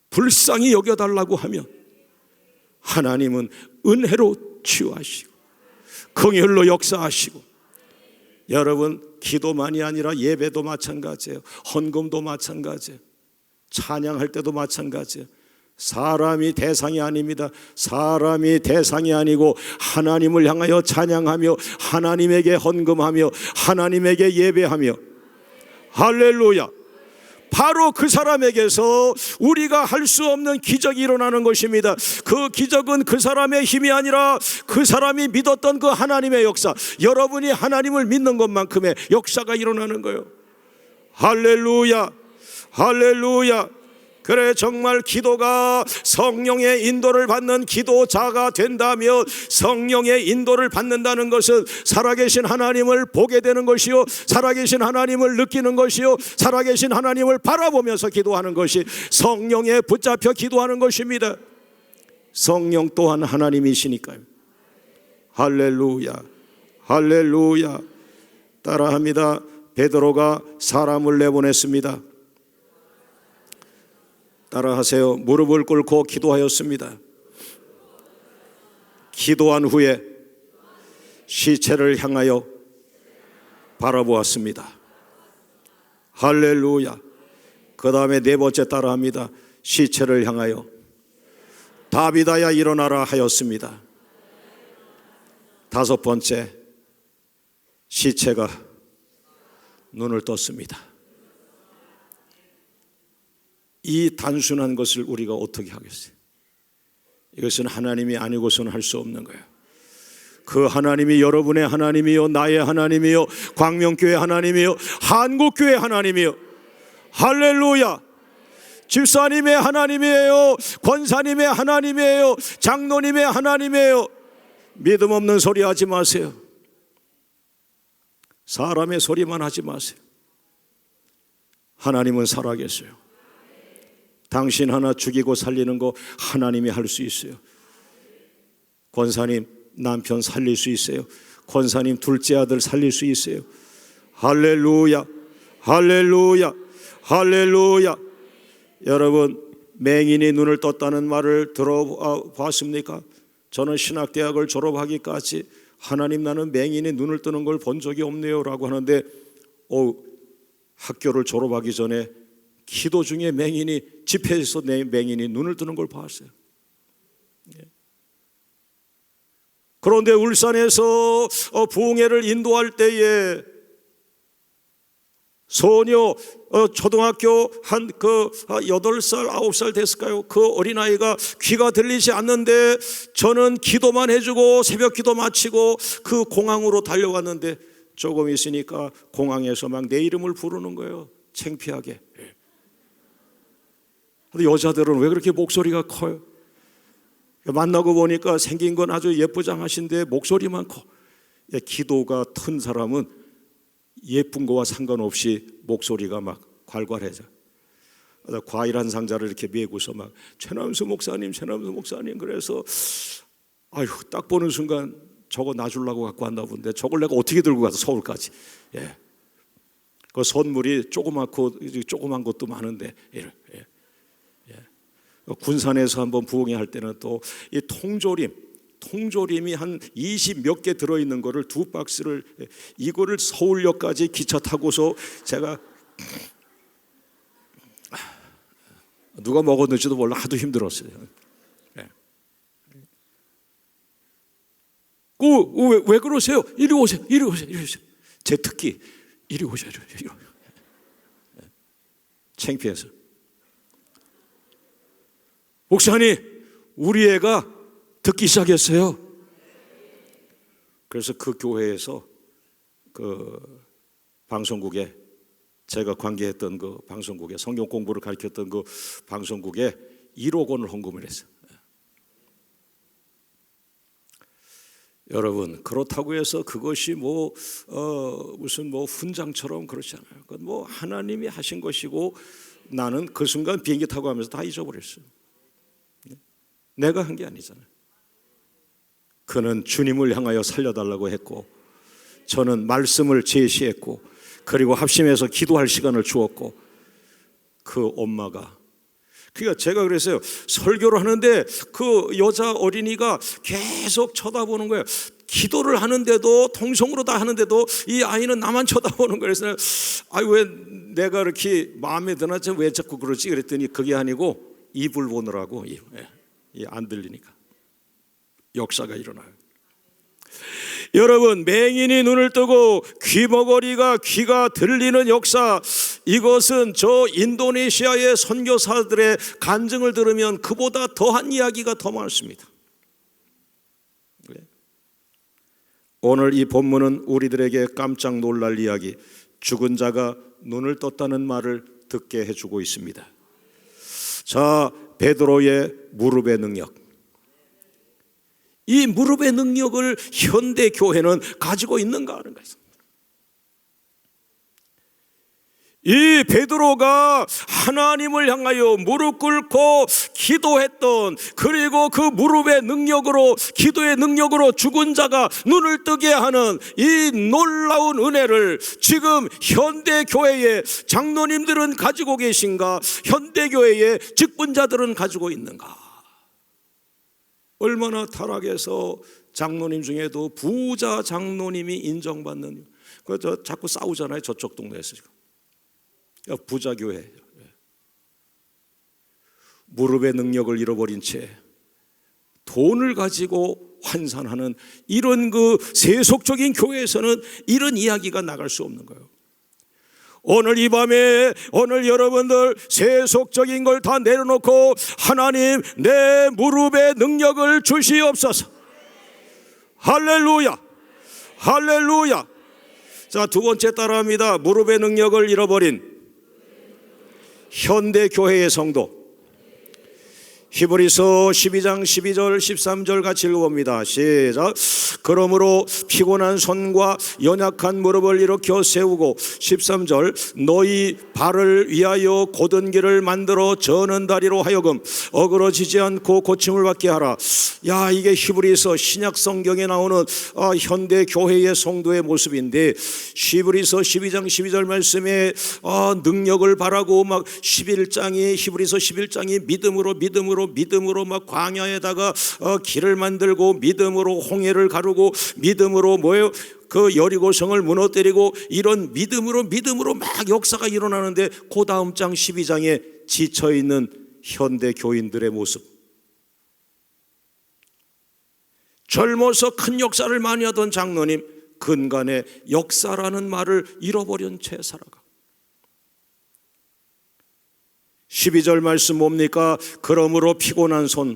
불쌍히 여겨달라고 하면 하나님은 은혜로 치유하시고 긍휼로 역사하시고. 여러분, 기도만이 아니라 예배도 마찬가지예요. 헌금도 마찬가지예요. 찬양할 때도 마찬가지예요. 사람이 대상이 아닙니다. 사람이 대상이 아니고 하나님을 향하여 찬양하며 하나님에게 헌금하며 하나님에게 예배하며, 할렐루야. 바로 그 사람에게서 우리가 할 수 없는 기적이 일어나는 것입니다. 그 기적은 그 사람의 힘이 아니라 그 사람이 믿었던 그 하나님의 역사, 여러분이 하나님을 믿는 것만큼의 역사가 일어나는 거예요. 할렐루야, 할렐루야. 그래, 정말 기도가 성령의 인도를 받는 기도자가 된다면, 성령의 인도를 받는다는 것은 살아계신 하나님을 보게 되는 것이요, 살아계신 하나님을 느끼는 것이요, 살아계신 하나님을 바라보면서 기도하는 것이 성령에 붙잡혀 기도하는 것입니다. 성령 또한 하나님이시니까요. 할렐루야, 할렐루야. 따라합니다. 베드로가 사람을 내보냈습니다. 따라하세요. 무릎을 꿇고 기도하였습니다. 기도한 후에 시체를 향하여 바라보았습니다. 할렐루야. 그 다음에 네 번째 따라합니다. 시체를 향하여 다비다야 일어나라 하였습니다. 다섯 번째, 시체가 눈을 떴습니다. 이 단순한 것을 우리가 어떻게 하겠어요? 이것은 하나님이 아니고서는 할 수 없는 거예요. 그 하나님이 여러분의 하나님이요, 나의 하나님이요, 광명교회 하나님이요, 한국교회 하나님이요. 할렐루야. 집사님의 하나님이에요, 권사님의 하나님이에요, 장로님의 하나님이에요. 믿음 없는 소리 하지 마세요. 사람의 소리만 하지 마세요. 하나님은 살아계세요. 당신 하나 죽이고 살리는 거 하나님이 할 수 있어요. 권사님 남편 살릴 수 있어요. 권사님 둘째 아들 살릴 수 있어요. 할렐루야, 할렐루야, 할렐루야. 여러분, 맹인이 눈을 떴다는 말을 들어봤습니까? 저는 신학대학을 졸업하기까지 하나님, 나는 맹인이 눈을 뜨는 걸 본 적이 없네요 라고 하는데, 학교를 졸업하기 전에 기도 중에 맹인이, 집회에서 맹인이 눈을 뜨는 걸 봤어요. 그런데 울산에서 부흥회를 인도할 때에 소녀, 초등학교 한 8살, 9살 됐을까요? 그 어린아이가 귀가 들리지 않는데 저는 기도만 해주고 새벽 기도 마치고 그 공항으로 달려갔는데 조금 있으니까 공항에서 막 내 이름을 부르는 거예요. 창피하게. 근데 여자들은 왜 그렇게 목소리가 커요? 만나고 보니까 생긴 건 아주 예쁘장하신데 목소리만 커. 기도가 튼 사람은 예쁜 거와 상관없이 목소리가 막 괄괄해져. 과일 한 상자를 이렇게 메고서 막 최남수 목사님, 최남수 목사님. 그래서 아유, 딱 보는 순간 저거 놔주려고 갖고 왔나 본데 저걸 내가 어떻게 들고 가서 서울까지. 그 선물이 조그만 것도 많은데. 군산에서 한번 부흥회 할 때는 또 이 통조림이 한 20 몇 개 들어있는 거를 2박스를, 이거를 서울역까지 기차 타고서 제가 누가 먹었는지도 몰라, 하도 힘들었어요. 왜 그러세요? 이리 오세요. 제 특기, 이리 오세요. 창피해서. 목사님, 우리 애가 듣기 시작했어요. 그래서 그 교회에서 그 방송국에, 제가 관계했던 그 방송국에, 성경 공부를 가르쳤던 그 방송국에 1억 원을 헌금을 했어요. 여러분, 그렇다고 해서 그것이 무슨 훈장처럼 그렇지 않아요. 그건 하나님이 하신 것이고, 나는 그 순간 비행기 타고 가면서 다 잊어버렸어요. 내가 한 게 아니잖아요. 그는 주님을 향하여 살려달라고 했고, 저는 말씀을 제시했고, 그리고 합심해서 기도할 시간을 주었고, 그 엄마가, 그러니까 제가 그랬어요. 설교를 하는데 그 여자 어린이가 계속 쳐다보는 거예요. 기도를 하는데도, 통성으로 다 하는데도 이 아이는 나만 쳐다보는 거예요. 그래서 왜 내가 이렇게 마음에 드나, 왜 자꾸 그러지? 그랬더니 그게 아니고 입을 보느라고, 안 들리니까. 역사가 일어나요. 여러분, 맹인이 눈을 뜨고 귀머거리가 귀가 들리는 역사, 이것은 저 인도네시아의 선교사들의 간증을 들으면 그보다 더한 이야기가 더 많습니다. 오늘 이 본문은 우리들에게 깜짝 놀랄 이야기, 죽은 자가 눈을 떴다는 말을 듣게 해주고 있습니다. 자, 베드로의 무릎의 능력. 이 무릎의 능력을 현대 교회는 가지고 있는가 하는 거예요. 이 베드로가 하나님을 향하여 무릎 꿇고 기도했던, 그리고 그 무릎의 능력으로, 기도의 능력으로 죽은 자가 눈을 뜨게 하는 이 놀라운 은혜를 지금 현대 교회의 장로님들은 가지고 계신가? 현대 교회의 직분자들은 가지고 있는가? 얼마나 타락해서 장로님 중에도 부자 장로님이 인정받는, 저 자꾸 싸우잖아요, 저쪽 동네에서. 지금 부자 교회. 무릎의 능력을 잃어버린 채 돈을 가지고 환산하는 이런 그 세속적인 교회에서는 이런 이야기가 나갈 수 없는 거예요. 오늘 이 밤에, 오늘 여러분들 세속적인 걸 다 내려놓고 하나님, 내 무릎의 능력을 주시옵소서. 할렐루야, 할렐루야. 자, 두 번째 따라합니다. 무릎의 능력을 잃어버린 현대 교회의 성도. 히브리서 12장 12절 13절 같이 읽어봅니다. 시작. 그러므로 피곤한 손과 연약한 무릎을 일으켜 세우고, 13절, 너희 발을 위하여 곧은 길을 만들어 저는 다리로 하여금 어그러지지 않고 고침을 받게 하라. 야, 이게 히브리서 신약 성경에 나오는 현대 교회의 성도의 모습인데, 히브리서 12장 12절 말씀에 능력을 바라고 막 11장이, 히브리서 11장이 믿음으로 막 광야에다가 길을 만들고, 믿음으로 홍해를 가르고, 믿음으로 뭐예요? 그 여리고성을 무너뜨리고, 이런 믿음으로 막 역사가 일어나는데, 그 다음 장 12장에 지쳐있는 현대 교인들의 모습. 젊어서 큰 역사를 많이 하던 장로님, 근간에 역사라는 말을 잃어버린 채 살아가. 12절 말씀 뭡니까? 그러므로 피곤한 손,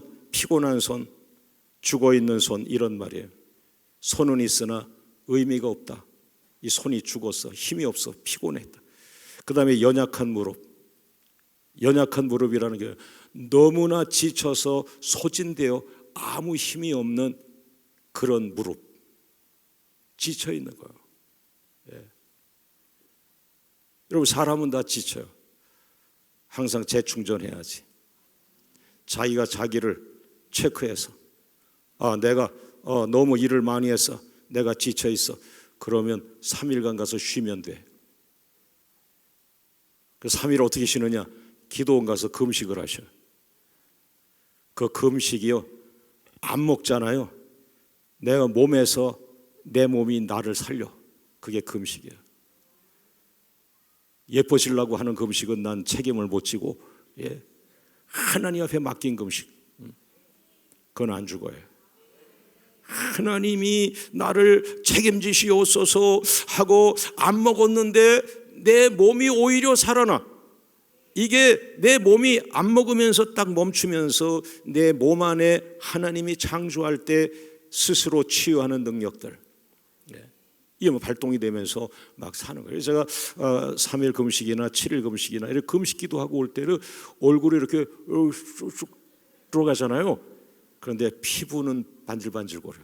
죽어있는 손, 이런 말이에요. 손은 있으나 의미가 없다. 이 손이 죽었어, 힘이 없어, 피곤했다. 그 다음에 연약한 무릎이라는 게 너무나 지쳐서 소진되어 아무 힘이 없는 그런 무릎, 지쳐있는 거예요. 예. 여러분, 사람은 다 지쳐요. 항상 재충전해야지. 자기가 자기를 체크해서, 내가 너무 일을 많이 해서 내가 지쳐 있어. 그러면 3일간 가서 쉬면 돼. 그 3일 어떻게 쉬느냐? 기도원 가서 금식을 하셔요. 그 금식이요, 안 먹잖아요. 내가 몸에서 내 몸이 나를 살려. 그게 금식이에요. 예뻐지려고 하는 금식은 난 책임을 못 지고, 하나님 앞에 맡긴 금식, 그건 안 죽어요. 하나님이 나를 책임지시옵소서 하고 안 먹었는데 내 몸이 오히려 살아나. 이게 내 몸이 안 먹으면서 딱 멈추면서 내 몸 안에 하나님이 창조할 때 스스로 치유하는 능력들, 이게 뭐 발동이 되면서 막 사는 거예요. 제가 3일 금식이나 7일 금식이나 이렇게 금식 기도하고 올 때는 얼굴이 이렇게 쑥 들어가잖아요. 그런데 피부는 반질반질거려요.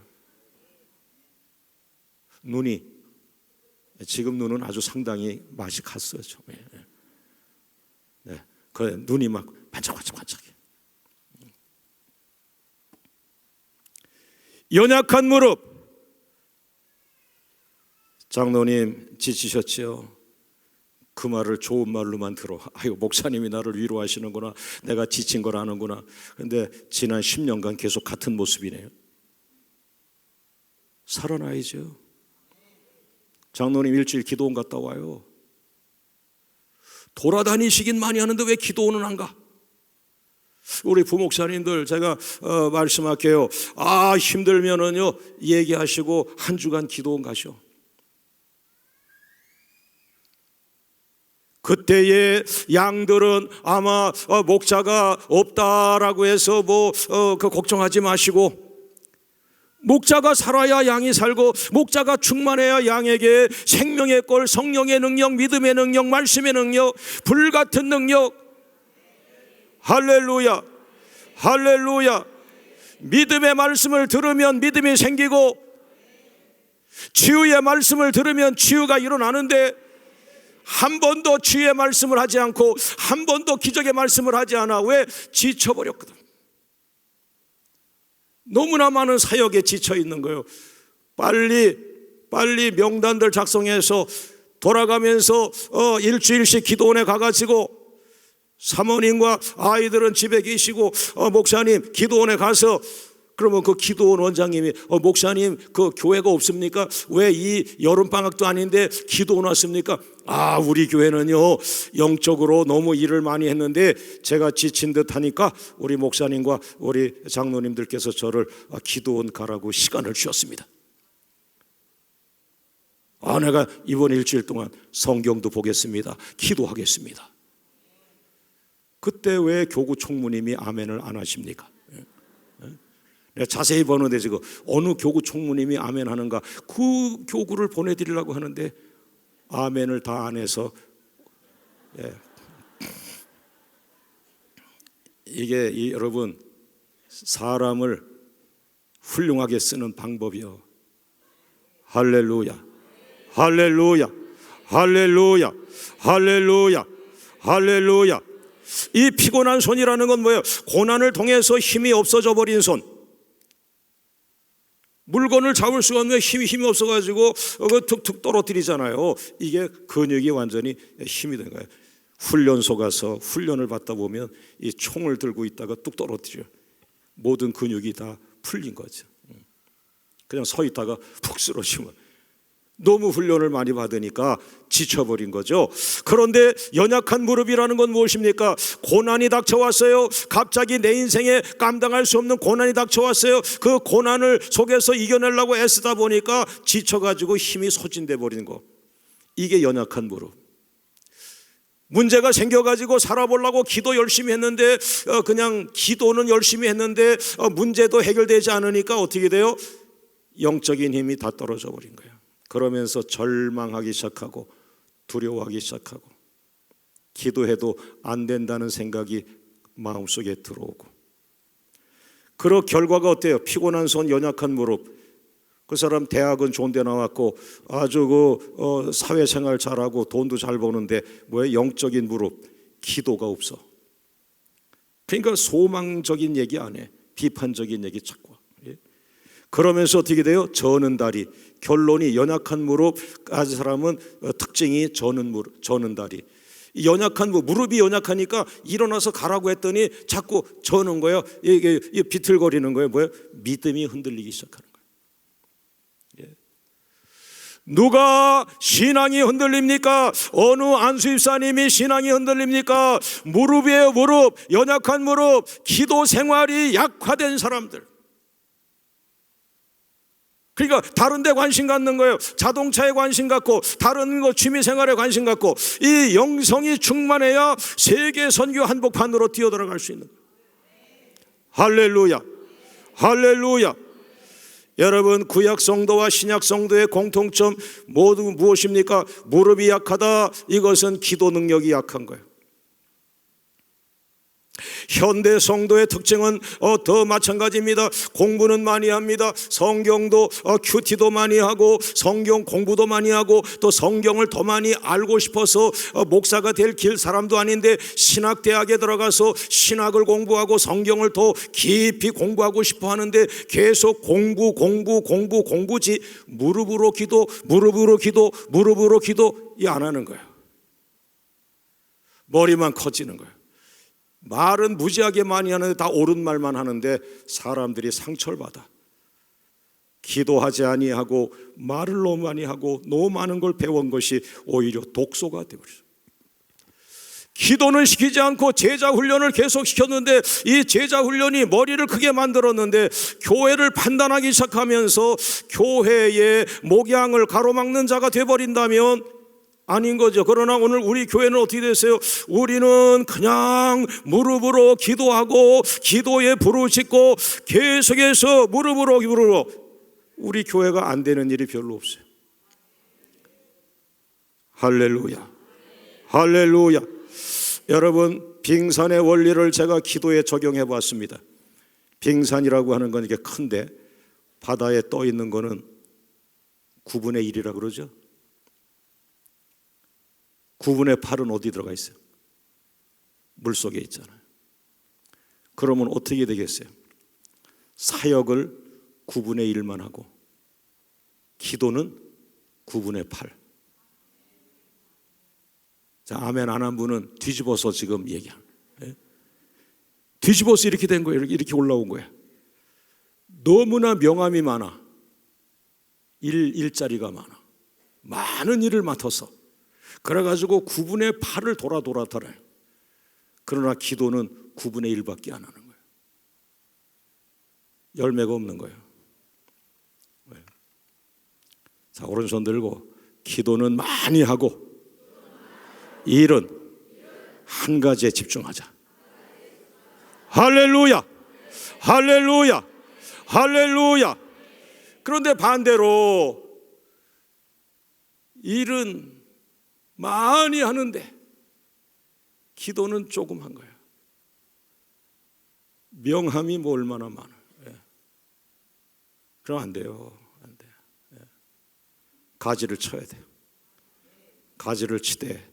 지금 눈은 아주 상당히 맛이 갔어요. 네, 그 눈이 막 반짝반짝반짝해. 연약한 무릎. 장로님 지치셨지요? 그 말을 좋은 말로만 들어. 아유, 목사님이 나를 위로하시는구나, 내가 지친 걸 아는구나. 그런데 지난 10년간 계속 같은 모습이네요. 살아나야죠. 장로님 일주일 기도원 갔다 와요. 돌아다니시긴 많이 하는데 왜 기도원은 안 가? 우리 부목사님들 제가 말씀할게요. 힘들면은요 얘기하시고 한 주간 기도원 가셔. 그때의 양들은 아마 목자가 없다라고 해서 그 걱정하지 마시고, 목자가 살아야 양이 살고, 목자가 충만해야 양에게 생명의 꼴, 성령의 능력, 믿음의 능력, 말씀의 능력, 불같은 능력, 할렐루야, 할렐루야. 믿음의 말씀을 들으면 믿음이 생기고 치유의 말씀을 들으면 치유가 일어나는데 한 번도 치유의 말씀을 하지 않고 한 번도 기적의 말씀을 하지 않아. 왜? 지쳐버렸거든. 너무나 많은 사역에 지쳐 있는 거예요. 빨리 명단들 작성해서 돌아가면서 일주일씩 기도원에 가가지고 사모님과 아이들은 집에 계시고 목사님 기도원에 가서 그러면 그 기도원 원장님이 목사님 그 교회가 없습니까? 왜 이 여름방학도 아닌데 기도원 왔습니까? 아, 우리 교회는요 영적으로 너무 일을 많이 했는데 제가 지친 듯 하니까 우리 목사님과 우리 장로님들께서 저를 기도원 가라고 시간을 주셨습니다. 내가 이번 일주일 동안 성경도 보겠습니다. 기도하겠습니다. 그때 왜 교구 총무님이 아멘을 안 하십니까? 내가 자세히 보는데 지금 어느 교구 총무님이 아멘 하는가, 그 교구를 보내드리려고 하는데 아멘을 다 안 해서, 이게 여러분 사람을 훌륭하게 쓰는 방법이요. 할렐루야, 할렐루야, 할렐루야, 할렐루야, 할렐루야. 이 피곤한 손이라는 건 뭐예요? 고난을 통해서 힘이 없어져 버린 손. 물건을 잡을 수가 없는 힘이 없어가지고 툭툭 떨어뜨리잖아요. 이게 근육이 완전히 힘이 된 거예요. 훈련소 가서 훈련을 받다 보면 이 총을 들고 있다가 뚝 떨어뜨려요. 모든 근육이 다 풀린 거죠. 그냥 서 있다가 푹 쓰러지면 너무 훈련을 많이 받으니까 지쳐버린 거죠. 그런데 연약한 무릎이라는 건 무엇입니까? 고난이 닥쳐왔어요. 갑자기 내 인생에 감당할 수 없는 고난이 닥쳐왔어요. 그 고난을 속에서 이겨내려고 애쓰다 보니까 지쳐가지고 힘이 소진돼 버리는 거. 이게 연약한 무릎. 문제가 생겨가지고 살아보려고 기도 열심히 했는데 그냥 기도는 열심히 했는데 문제도 해결되지 않으니까 어떻게 돼요? 영적인 힘이 다 떨어져 버린 거예요. 그러면서 절망하기 시작하고 두려워하기 시작하고 기도해도 안 된다는 생각이 마음속에 들어오고, 그 결과가 어때요? 피곤한 손, 연약한 무릎. 그 사람 대학은 좋은 데 나왔고 아주 사회생활 잘하고 돈도 잘 버는데 뭐예요? 영적인 무릎, 기도가 없어. 그러니까 소망적인 얘기 안 해. 비판적인 얘기 자꾸. 그러면서 어떻게 돼요? 저는 다리. 결론이 연약한 무릎 가진 사람은 특징이 저는 다리. 연약한 무릎이 연약하니까 일어나서 가라고 했더니 자꾸 저는 거예요. 이게 비틀거리는 거예요. 뭐예요? 믿음이 흔들리기 시작하는 거예요. 누가 신앙이 흔들립니까? 어느 안수입사님이 신앙이 흔들립니까? 무릎이에요. 무릎. 연약한 무릎. 기도 생활이 약화된 사람들. 그러니까 다른 데 관심 갖는 거예요. 자동차에 관심 갖고 다른 거 취미생활에 관심 갖고. 이 영성이 충만해야 세계 선교 한복판으로 뛰어들어갈 수 있는 거예요. 할렐루야, 할렐루야. 여러분, 구약 성도와 신약 성도의 공통점 모두 무엇입니까? 무릎이 약하다. 이것은 기도 능력이 약한 거예요. 현대 성도의 특징은 더 마찬가지입니다. 공부는 많이 합니다. 성경도 큐티도 많이 하고 성경 공부도 많이 하고 또 성경을 더 많이 알고 싶어서 목사가 될 길 사람도 아닌데 신학대학에 들어가서 신학을 공부하고 성경을 더 깊이 공부하고 싶어 하는데 계속 공부지 무릎으로 기도 이 안 하는 거예요. 머리만 커지는 거예요. 말은 무지하게 많이 하는데 다 옳은 말만 하는데 사람들이 상처를 받아. 기도하지 아니하고 말을 너무 많이 하고 너무 많은 걸 배운 것이 오히려 독소가 되어버렸어요. 기도는 시키지 않고 제자 훈련을 계속 시켰는데 이 제자 훈련이 머리를 크게 만들었는데 교회를 판단하기 시작하면서 교회의 목양을 가로막는 자가 되어버린다면 아닌 거죠. 그러나 오늘 우리 교회는 어떻게 됐어요? 우리는 그냥 무릎으로 기도하고 기도에 부르짖고 계속해서 무릎으로 우리 교회가 안 되는 일이 별로 없어요. 할렐루야, 할렐루야. 여러분, 빙산의 원리를 제가 기도에 적용해 봤습니다. 빙산이라고 하는 건 이게 큰데 바다에 떠 있는 거는 9분의 1이라 그러죠. 9분의 8은 어디 들어가 있어요? 물속에 있잖아요. 그러면 어떻게 되겠어요? 사역을 9분의 1만 하고 기도는 9분의 8. 자, 아멘 안 한 분은 뒤집어서 지금 얘기하는, 뒤집어서 이렇게 된 거예요. 이렇게 올라온 거예요. 너무나 명함이 많아. 일자리가 많아. 많은 일을 맡아서 그래가지고 9분의 8을 돌아요. 그러나 기도는 9분의 1밖에 안 하는 거예요. 열매가 없는 거예요. 자, 오른손 들고 기도는 많이 하고 일은 한 가지에 집중하자. 할렐루야, 할렐루야, 할렐루야. 그런데 반대로 일은 많이 하는데 기도는 조금 한 거예요. 명함이 뭐 얼마나 많아요. 그럼 안 돼요. 안 돼요. 가지를 쳐야 돼요. 가지를 치되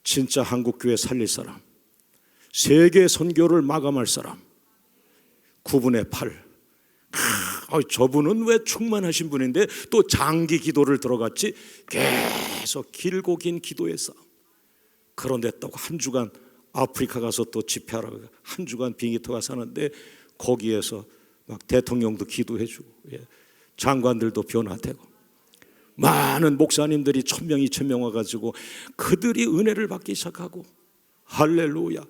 진짜 한국교회 살릴 사람, 세계 선교를 마감할 사람 9분의 8. 저분은 왜 충만하신 분인데 또 장기 기도를 들어갔지? 계속 길고 긴 기도의 싸움. 그런데 또 한 주간 아프리카 가서 또 집회하라고 한 주간 비행기 타고 사는데 거기에서 막 대통령도 기도해주고 장관들도 변화되고 많은 목사님들이 1000명 2000명 와가지고 그들이 은혜를 받기 시작하고 할렐루야.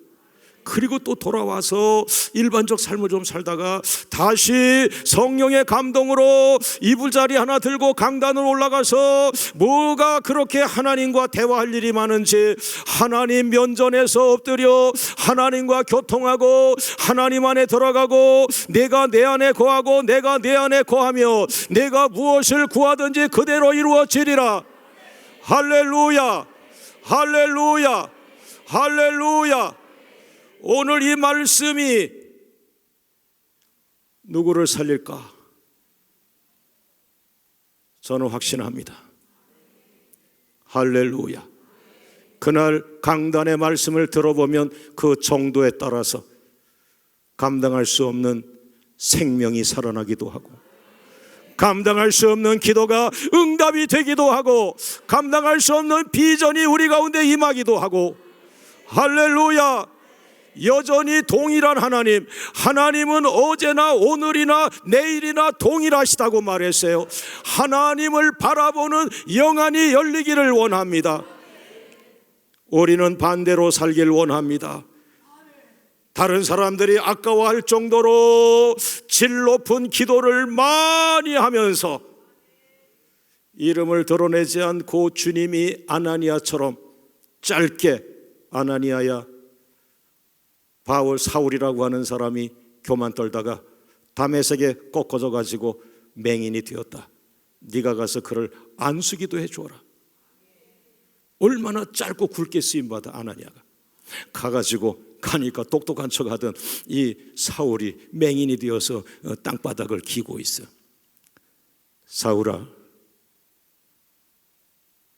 그리고 또 돌아와서 일반적 삶을 좀 살다가 다시 성령의 감동으로 이불자리 하나 들고 강단으로 올라가서 뭐가 그렇게 하나님과 대화할 일이 많은지 하나님 면전에서 엎드려 하나님과 교통하고 하나님 안에 들어가고 내가 내 안에 거하고 내가 내 안에 거하며 내가 무엇을 구하든지 그대로 이루어지리라. 할렐루야, 할렐루야, 할렐루야. 오늘 이 말씀이 누구를 살릴까? 저는 확신합니다. 할렐루야. 그날 강단의 말씀을 들어보면 그 정도에 따라서 감당할 수 없는 생명이 살아나기도 하고 감당할 수 없는 기도가 응답이 되기도 하고 감당할 수 없는 비전이 우리 가운데 임하기도 하고 할렐루야. 여전히 동일한 하나님, 하나님은 어제나 오늘이나 내일이나 동일하시다고 말했어요. 하나님을 바라보는 영안이 열리기를 원합니다. 우리는 반대로 살길 원합니다. 다른 사람들이 아까워할 정도로 질 높은 기도를 많이 하면서 이름을 드러내지 않고 주님이 아나니아처럼 짧게 아나니아야 바울 사울이라고 하는 사람이 교만 떨다가 다메섹에 꺾어져 가지고 맹인이 되었다. 네가 가서 그를 안수기도 해주어라. 얼마나 짧고 굵게 쓰임받아 아나니아가. 가니까 똑똑한 척하던 이 사울이 맹인이 되어서 땅바닥을 기고 있어. 사울아,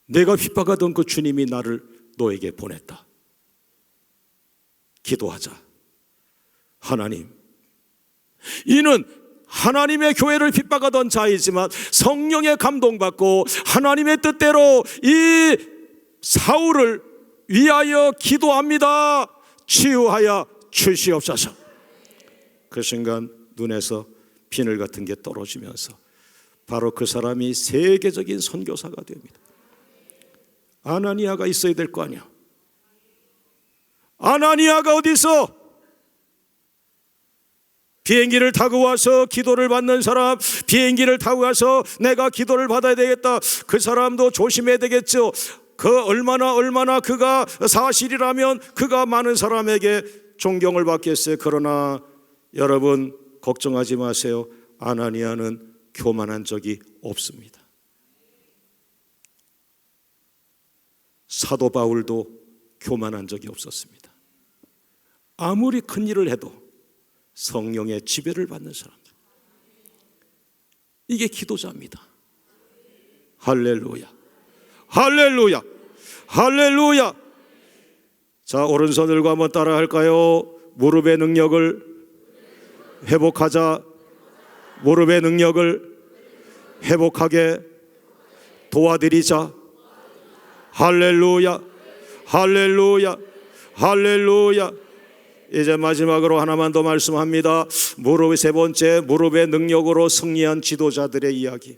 내가 핍박하던 그 주님이 나를 너에게 보냈다. 기도하자. 하나님, 이는 하나님의 교회를 핍박하던 자이지만 성령의 감동받고 하나님의 뜻대로 이 사울을 위하여 기도합니다. 치유하여 주시옵소서. 그 순간 눈에서 비늘 같은 게 떨어지면서 바로 그 사람이 세계적인 선교사가 됩니다. 아나니아가 있어야 될 거 아니야. 아나니아가 어디 있어? 비행기를 타고 와서 기도를 받는 사람, 비행기를 타고 와서 내가 기도를 받아야 되겠다. 그 사람도 조심해야 되겠죠. 그 얼마나 그가 사실이라면 그가 많은 사람에게 존경을 받겠어요. 그러나 여러분 걱정하지 마세요. 아나니아는 교만한 적이 없습니다. 사도 바울도 교만한 적이 없었습니다. 아무리 큰 일을 해도 성령의 지배를 받는 사람들, 이게 기도자입니다. 할렐루야, 할렐루야, 할렐루야. 자, 오른손 들고 한번 따라 할까요? 무릎의 능력을 회복하자. 무릎의 능력을 회복하게 도와드리자. 할렐루야, 할렐루야, 할렐루야. 이제 마지막으로 하나만 더 말씀합니다. 무릎의 세 번째, 무릎의 능력으로 승리한 지도자들의 이야기.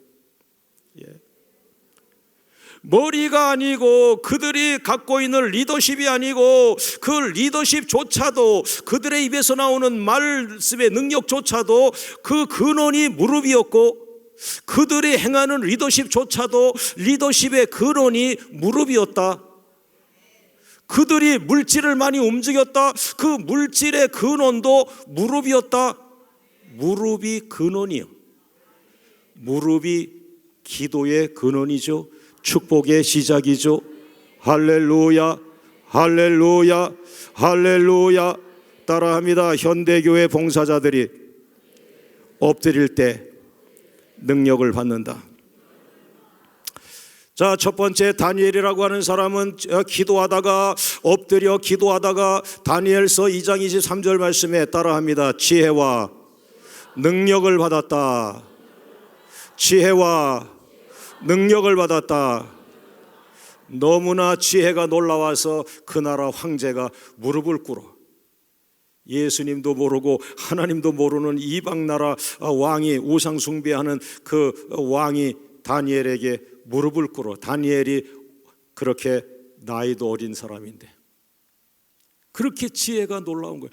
머리가 아니고 그들이 갖고 있는 리더십이 아니고 그 리더십조차도, 그들의 입에서 나오는 말씀의 능력조차도 그 근원이 무릎이었고, 그들이 행하는 리더십조차도 리더십의 근원이 무릎이었다. 그들이 물질을 많이 움직였다. 그 물질의 근원도 무릎이었다. 무릎이 근원이요. 무릎이 기도의 근원이죠. 축복의 시작이죠. 할렐루야, 할렐루야, 할렐루야. 따라합니다. 현대교회 봉사자들이 엎드릴 때 능력을 받는다. 자, 첫 번째 다니엘이라고 하는 사람은 기도하다가, 엎드려 기도하다가 다니엘서 2장 23절 말씀에 따라합니다. 지혜와 능력을 받았다. 지혜와 능력을 받았다. 너무나 지혜가 놀라워서 그 나라 황제가 무릎을 꿇어. 예수님도 모르고 하나님도 모르는 이방 나라 왕이, 우상 숭배하는 그 왕이 다니엘에게 무릎을 꿇어. 다니엘이 그렇게 나이도 어린 사람인데 그렇게 지혜가 놀라운 거예요.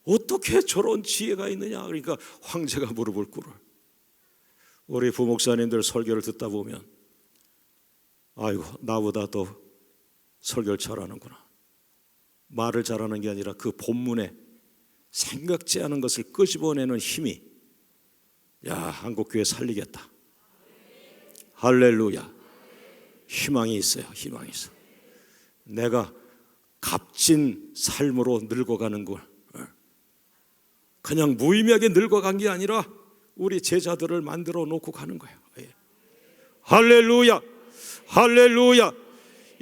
어떻게 저런 지혜가 있느냐. 그러니까 황제가 무릎을 꿇어. 우리 부목사님들 설교를 듣다 보면 아이고, 나보다 더 설교를 잘하는구나. 말을 잘하는 게 아니라 그 본문에 생각지 않은 것을 끄집어내는 힘이, 야, 한국교회 살리겠다. 할렐루야. 희망이 있어요. 희망이 있어. 내가 값진 삶으로 늙어가는 걸, 그냥 무의미하게 늙어간 게 아니라 우리 제자들을 만들어 놓고 가는 거예요. 할렐루야, 할렐루야.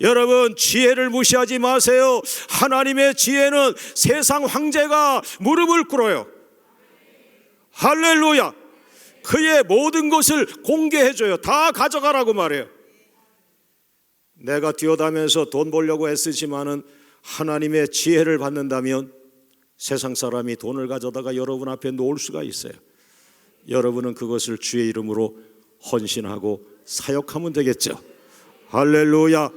여러분, 지혜를 무시하지 마세요. 하나님의 지혜는 세상 황제가 무릎을 꿇어요. 할렐루야. 그의 모든 것을 공개해줘요. 다 가져가라고 말해요. 내가 뛰어다면서 돈 벌려고 애쓰지만은 하나님의 지혜를 받는다면 세상 사람이 돈을 가져다가 여러분 앞에 놓을 수가 있어요. 여러분은 그것을 주의 이름으로 헌신하고 사역하면 되겠죠. 할렐루야.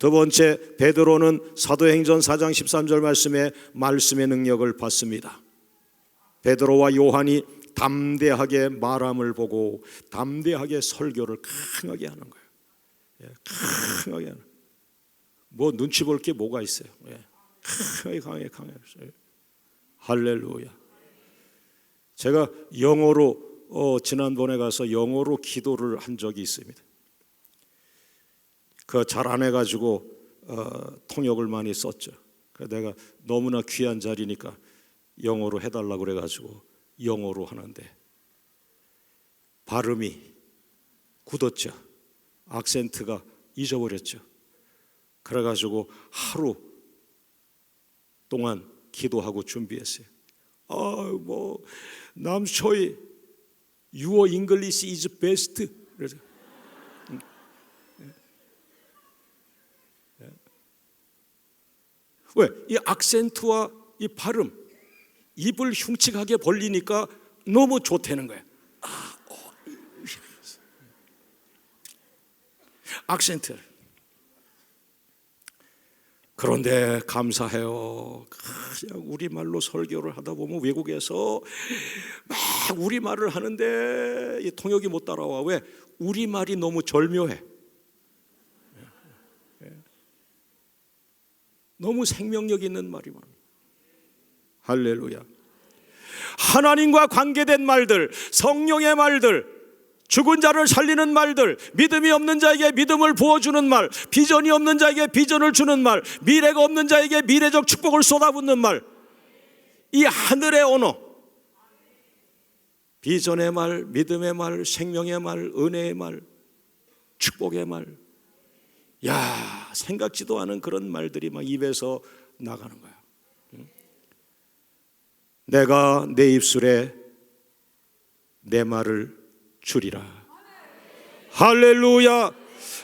두 번째, 베드로는 사도행전 4장 13절 말씀에 말씀의 능력을 받습니다. 베드로와 요한이 담대하게 말함을 보고 담대하게 설교를 강하게 하는 거예요. 강하게 하는. 뭐 눈치 볼 게 뭐가 있어요. 강하게 했어요. 할렐루야. 제가 영어로 지난번에 가서 영어로 기도를 한 적이 있습니다. 그 잘 안 해가지고 통역을 많이 썼죠. 그래서 내가 너무나 귀한 자리니까 영어로 해달라고 그래가지고 영어로 하는데 발음이 굳었죠. 악센트가 잊어버렸죠. 그래가지고 하루 동안 기도하고 준비했어요. 남초이 Your English is best. 그래서 왜? 이 악센트와 이 발음, 입을 흉측하게 벌리니까 너무 좋다는 거예요. 악센트. 그런데 감사해요. 그냥 우리말로 설교를 하다 보면 외국에서 막 우리말을 하는데 이 통역이 못 따라와. 왜? 우리말이 너무 절묘해. 너무 생명력 있는 말이 많아요. 할렐루야. 하나님과 관계된 말들, 성령의 말들, 죽은 자를 살리는 말들, 믿음이 없는 자에게 믿음을 부어주는 말, 비전이 없는 자에게 비전을 주는 말, 미래가 없는 자에게 미래적 축복을 쏟아붓는 말, 이 하늘의 언어, 비전의 말, 믿음의 말, 생명의 말, 은혜의 말, 축복의 말, 야, 생각지도 않은 그런 말들이 막 입에서 나가는 거야. 내가 내 입술에 내 말을 주리라. 할렐루야,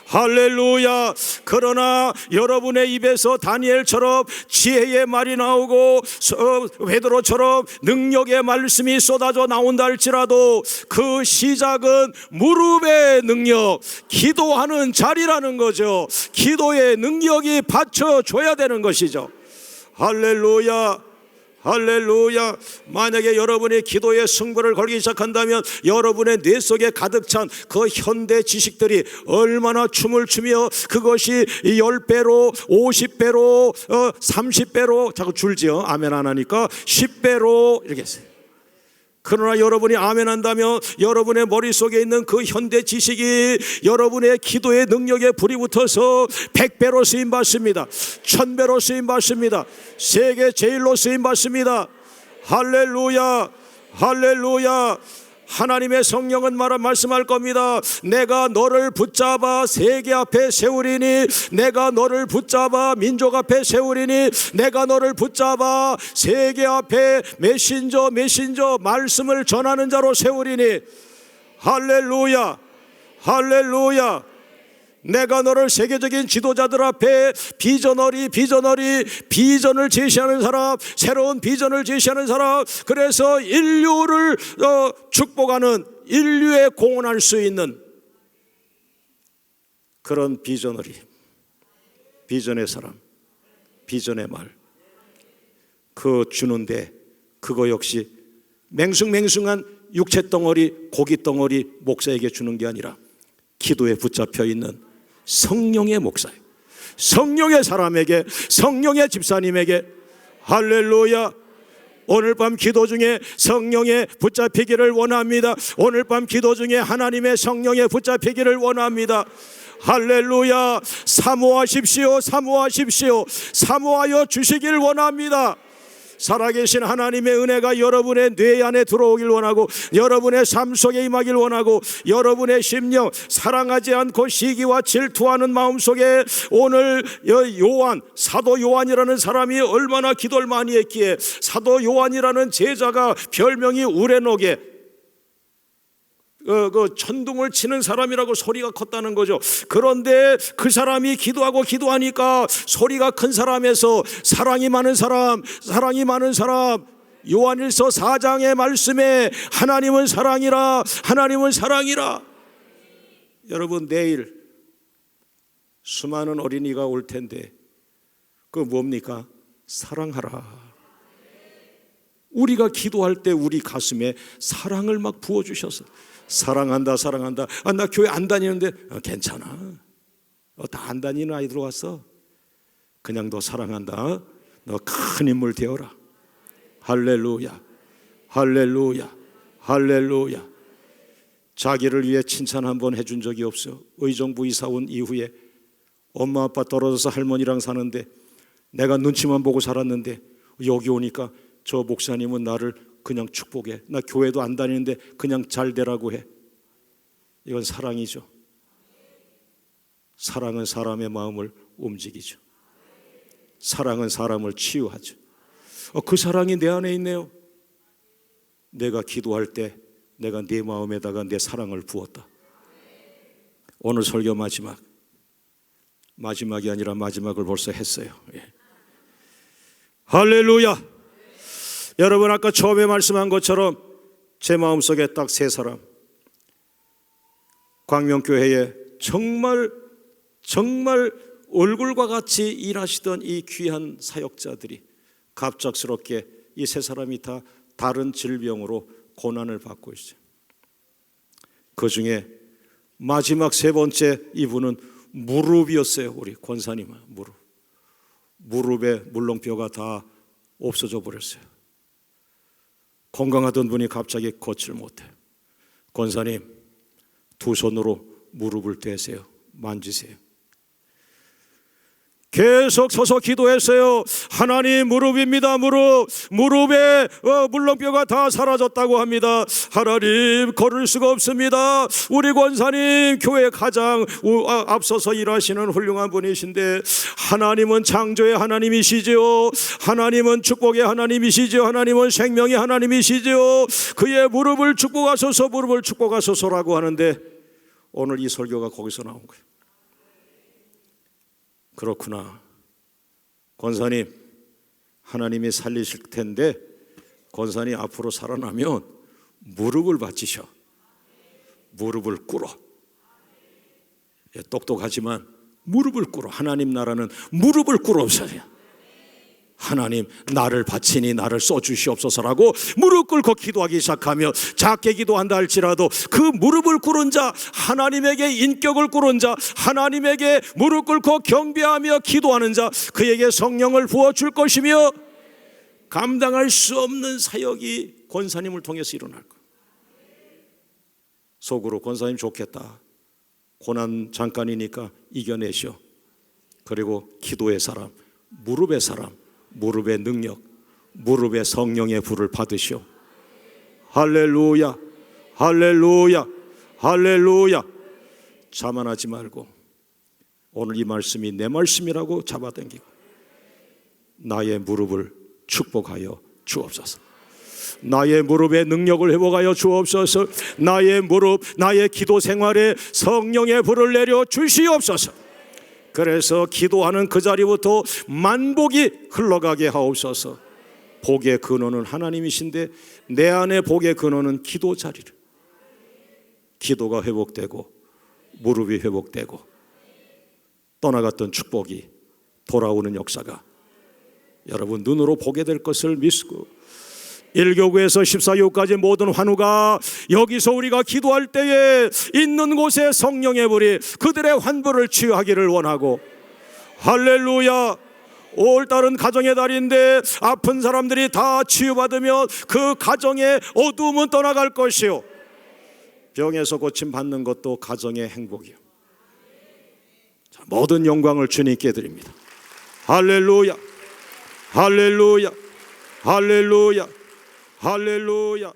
할렐루야. 그러나 여러분의 입에서 다니엘처럼 지혜의 말이 나오고 베드로처럼 능력의 말씀이 쏟아져 나온다 할지라도 그 시작은 무릎의 능력, 기도하는 자리라는 거죠. 기도의 능력이 받쳐줘야 되는 것이죠. 할렐루야, 할렐루야. 만약에 여러분이 기도의 승부를 걸기 시작한다면 여러분의 뇌 속에 가득 찬 그 현대 지식들이 얼마나 춤을 추며 그것이 10배로 50배로 30배로 자꾸 줄지요. 아멘 안 하니까 10배로 이렇게 했어요. 그러나 여러분이 아멘 한다면 여러분의 머릿속에 있는 그 현대 지식이 여러분의 기도의 능력에 불이 붙어서 100배로 쓰임받습니다. 1000배로 쓰임받습니다. 세계 제일로 쓰임받습니다. 할렐루야, 할렐루야. 하나님의 성령은 말씀할 겁니다. 내가 너를 붙잡아 세계 앞에 세우리니, 내가 너를 붙잡아 민족 앞에 세우리니, 내가 너를 붙잡아 세계 앞에 메신저 말씀을 전하는 자로 세우리니. 할렐루야, 할렐루야. 내가 너를 세계적인 지도자들 앞에 비전을 제시하는 사람, 새로운 비전을 제시하는 사람, 그래서 인류를 축복하는, 인류에 공헌할 수 있는 그런 비전의 사람, 비전의 말, 그 주는데 그거 역시 맹숭맹숭한 육체 덩어리, 고기 덩어리 목사에게 주는 게 아니라 기도에 붙잡혀 있는 성령의 목사예요. 성령의 사람에게, 성령의 집사님에게. 할렐루야. 오늘 밤 기도 중에 성령에 붙잡히기를 원합니다. 오늘 밤 기도 중에 하나님의 성령에 붙잡히기를 원합니다. 할렐루야. 사모하십시오, 사모하십시오. 사모하여 주시길 원합니다. 살아계신 하나님의 은혜가 여러분의 뇌 안에 들어오길 원하고, 여러분의 삶 속에 임하길 원하고, 여러분의 심령, 사랑하지 않고 시기와 질투하는 마음속에 오늘 사도 요한이라는 사람이 얼마나 기도를 많이 했기에 사도 요한이라는 제자가 별명이 우레노게, 그 천둥을 치는 사람이라고 소리가 컸다는 거죠. 그런데 그 사람이 기도하니까 소리가 큰 사람에서 사랑이 많은 사람, 요한일서 4장의 말씀에 하나님은 사랑이라, 하나님은 사랑이라. 여러분, 내일 수많은 어린이가 올 텐데 그 뭡니까? 사랑하라. 우리가 기도할 때 우리 가슴에 사랑을 막 부어주셔서 사랑한다, 사랑한다. 나 교회 안 다니는데 괜찮아. 다 안 다니는 아이들 왔어. 그냥 너 사랑한다. 너 큰 인물 되어라. 할렐루야, 할렐루야, 할렐루야. 자기를 위해 칭찬 한번 해준 적이 없어. 의정부 이사 온 이후에 엄마 아빠 떨어져서 할머니랑 사는데 내가 눈치만 보고 살았는데 여기 오니까 저 목사님은 나를 그냥 축복해. 나 교회도 안 다니는데 그냥 잘 되라고 해. 이건 사랑이죠. 사랑은 사람의 마음을 움직이죠. 사랑은 사람을 치유하죠. 그 사랑이 내 안에 있네요. 내가 기도할 때 내가 네 마음에다가 내 사랑을 부었다. 오늘 설교 마지막이 아니라 마지막을 벌써 했어요. 할렐루야. 여러분, 아까 처음에 말씀한 것처럼 제 마음속에 딱 세 사람, 광명교회에 정말 얼굴과 같이 일하시던 이 귀한 사역자들이 갑작스럽게 이 세 사람이 다 다른 질병으로 고난을 받고 있어요. 그 중에 마지막 세 번째 이분은 무릎이었어요. 우리 권사님은 무릎에 물렁뼈가 다 없어져 버렸어요. 건강하던 분이 갑자기 걷지를 못해요. 권사님, 두 손으로 무릎을 대세요. 만지세요. 계속 서서 기도했어요. 하나님, 무릎입니다. 무릎에 물렁뼈가 다 사라졌다고 합니다. 하나님, 걸을 수가 없습니다. 우리 권사님 교회 가장 앞서서 일하시는 훌륭한 분이신데, 하나님은 창조의 하나님이시죠. 하나님은 축복의 하나님이시죠. 하나님은 생명의 하나님이시죠. 그의 무릎을 축복하소서, 무릎을 축복하소서라고 하는데, 오늘 이 설교가 거기서 나온 거예요. 그렇구나. 권사님, 하나님이 살리실 텐데 권사님 앞으로 살아나면 무릎을 받치셔. 무릎을 꿇어. 똑똑하지만 무릎을 꿇어. 하나님 나라는 무릎을 꿇어서요. 하나님, 나를 바치니 나를 써주시옵소서라고 무릎 꿇고 기도하기 시작하며, 작게 기도한다 할지라도 그 무릎을 꿇은 자, 하나님에게 인격을 꿇은 자, 하나님에게 무릎 꿇고 경배하며 기도하는 자, 그에게 성령을 부어줄 것이며 감당할 수 없는 사역이 권사님을 통해서 일어날 거예요. 속으로 권사님 좋겠다, 고난 잠깐이니까 이겨내셔. 그리고 기도의 사람, 무릎의 사람, 무릎의 능력, 무릎의 성령의 불을 받으시오. 할렐루야, 할렐루야, 할렐루야. 자만하지 말고 오늘 이 말씀이 내 말씀이라고 잡아당기고 나의 무릎을 축복하여 주옵소서. 나의 무릎의 능력을 회복하여 주옵소서. 나의 무릎, 나의 기도 생활에 성령의 불을 내려 주시옵소서. 그래서 기도하는 그 자리부터 만복이 흘러가게 하옵소서. 복의 근원은 하나님이신데 내 안에 복의 근원은 기도 자리를, 기도가 회복되고 무릎이 회복되고 떠나갔던 축복이 돌아오는 역사가 여러분 눈으로 보게 될 것을 믿고, 1교구에서 14교까지 모든 환우가 여기서 우리가 기도할 때에 있는 곳에 성령의 불이 그들의 환부를 치유하기를 원하고, 할렐루야. 올달은 가정의 달인데 아픈 사람들이 다 치유받으며 그 가정의 어두움은 떠나갈 것이요, 병에서 고침 받는 것도 가정의 행복이요. 자, 모든 영광을 주님께 드립니다. 할렐루야, 할렐루야, 할렐루야, 할렐루야.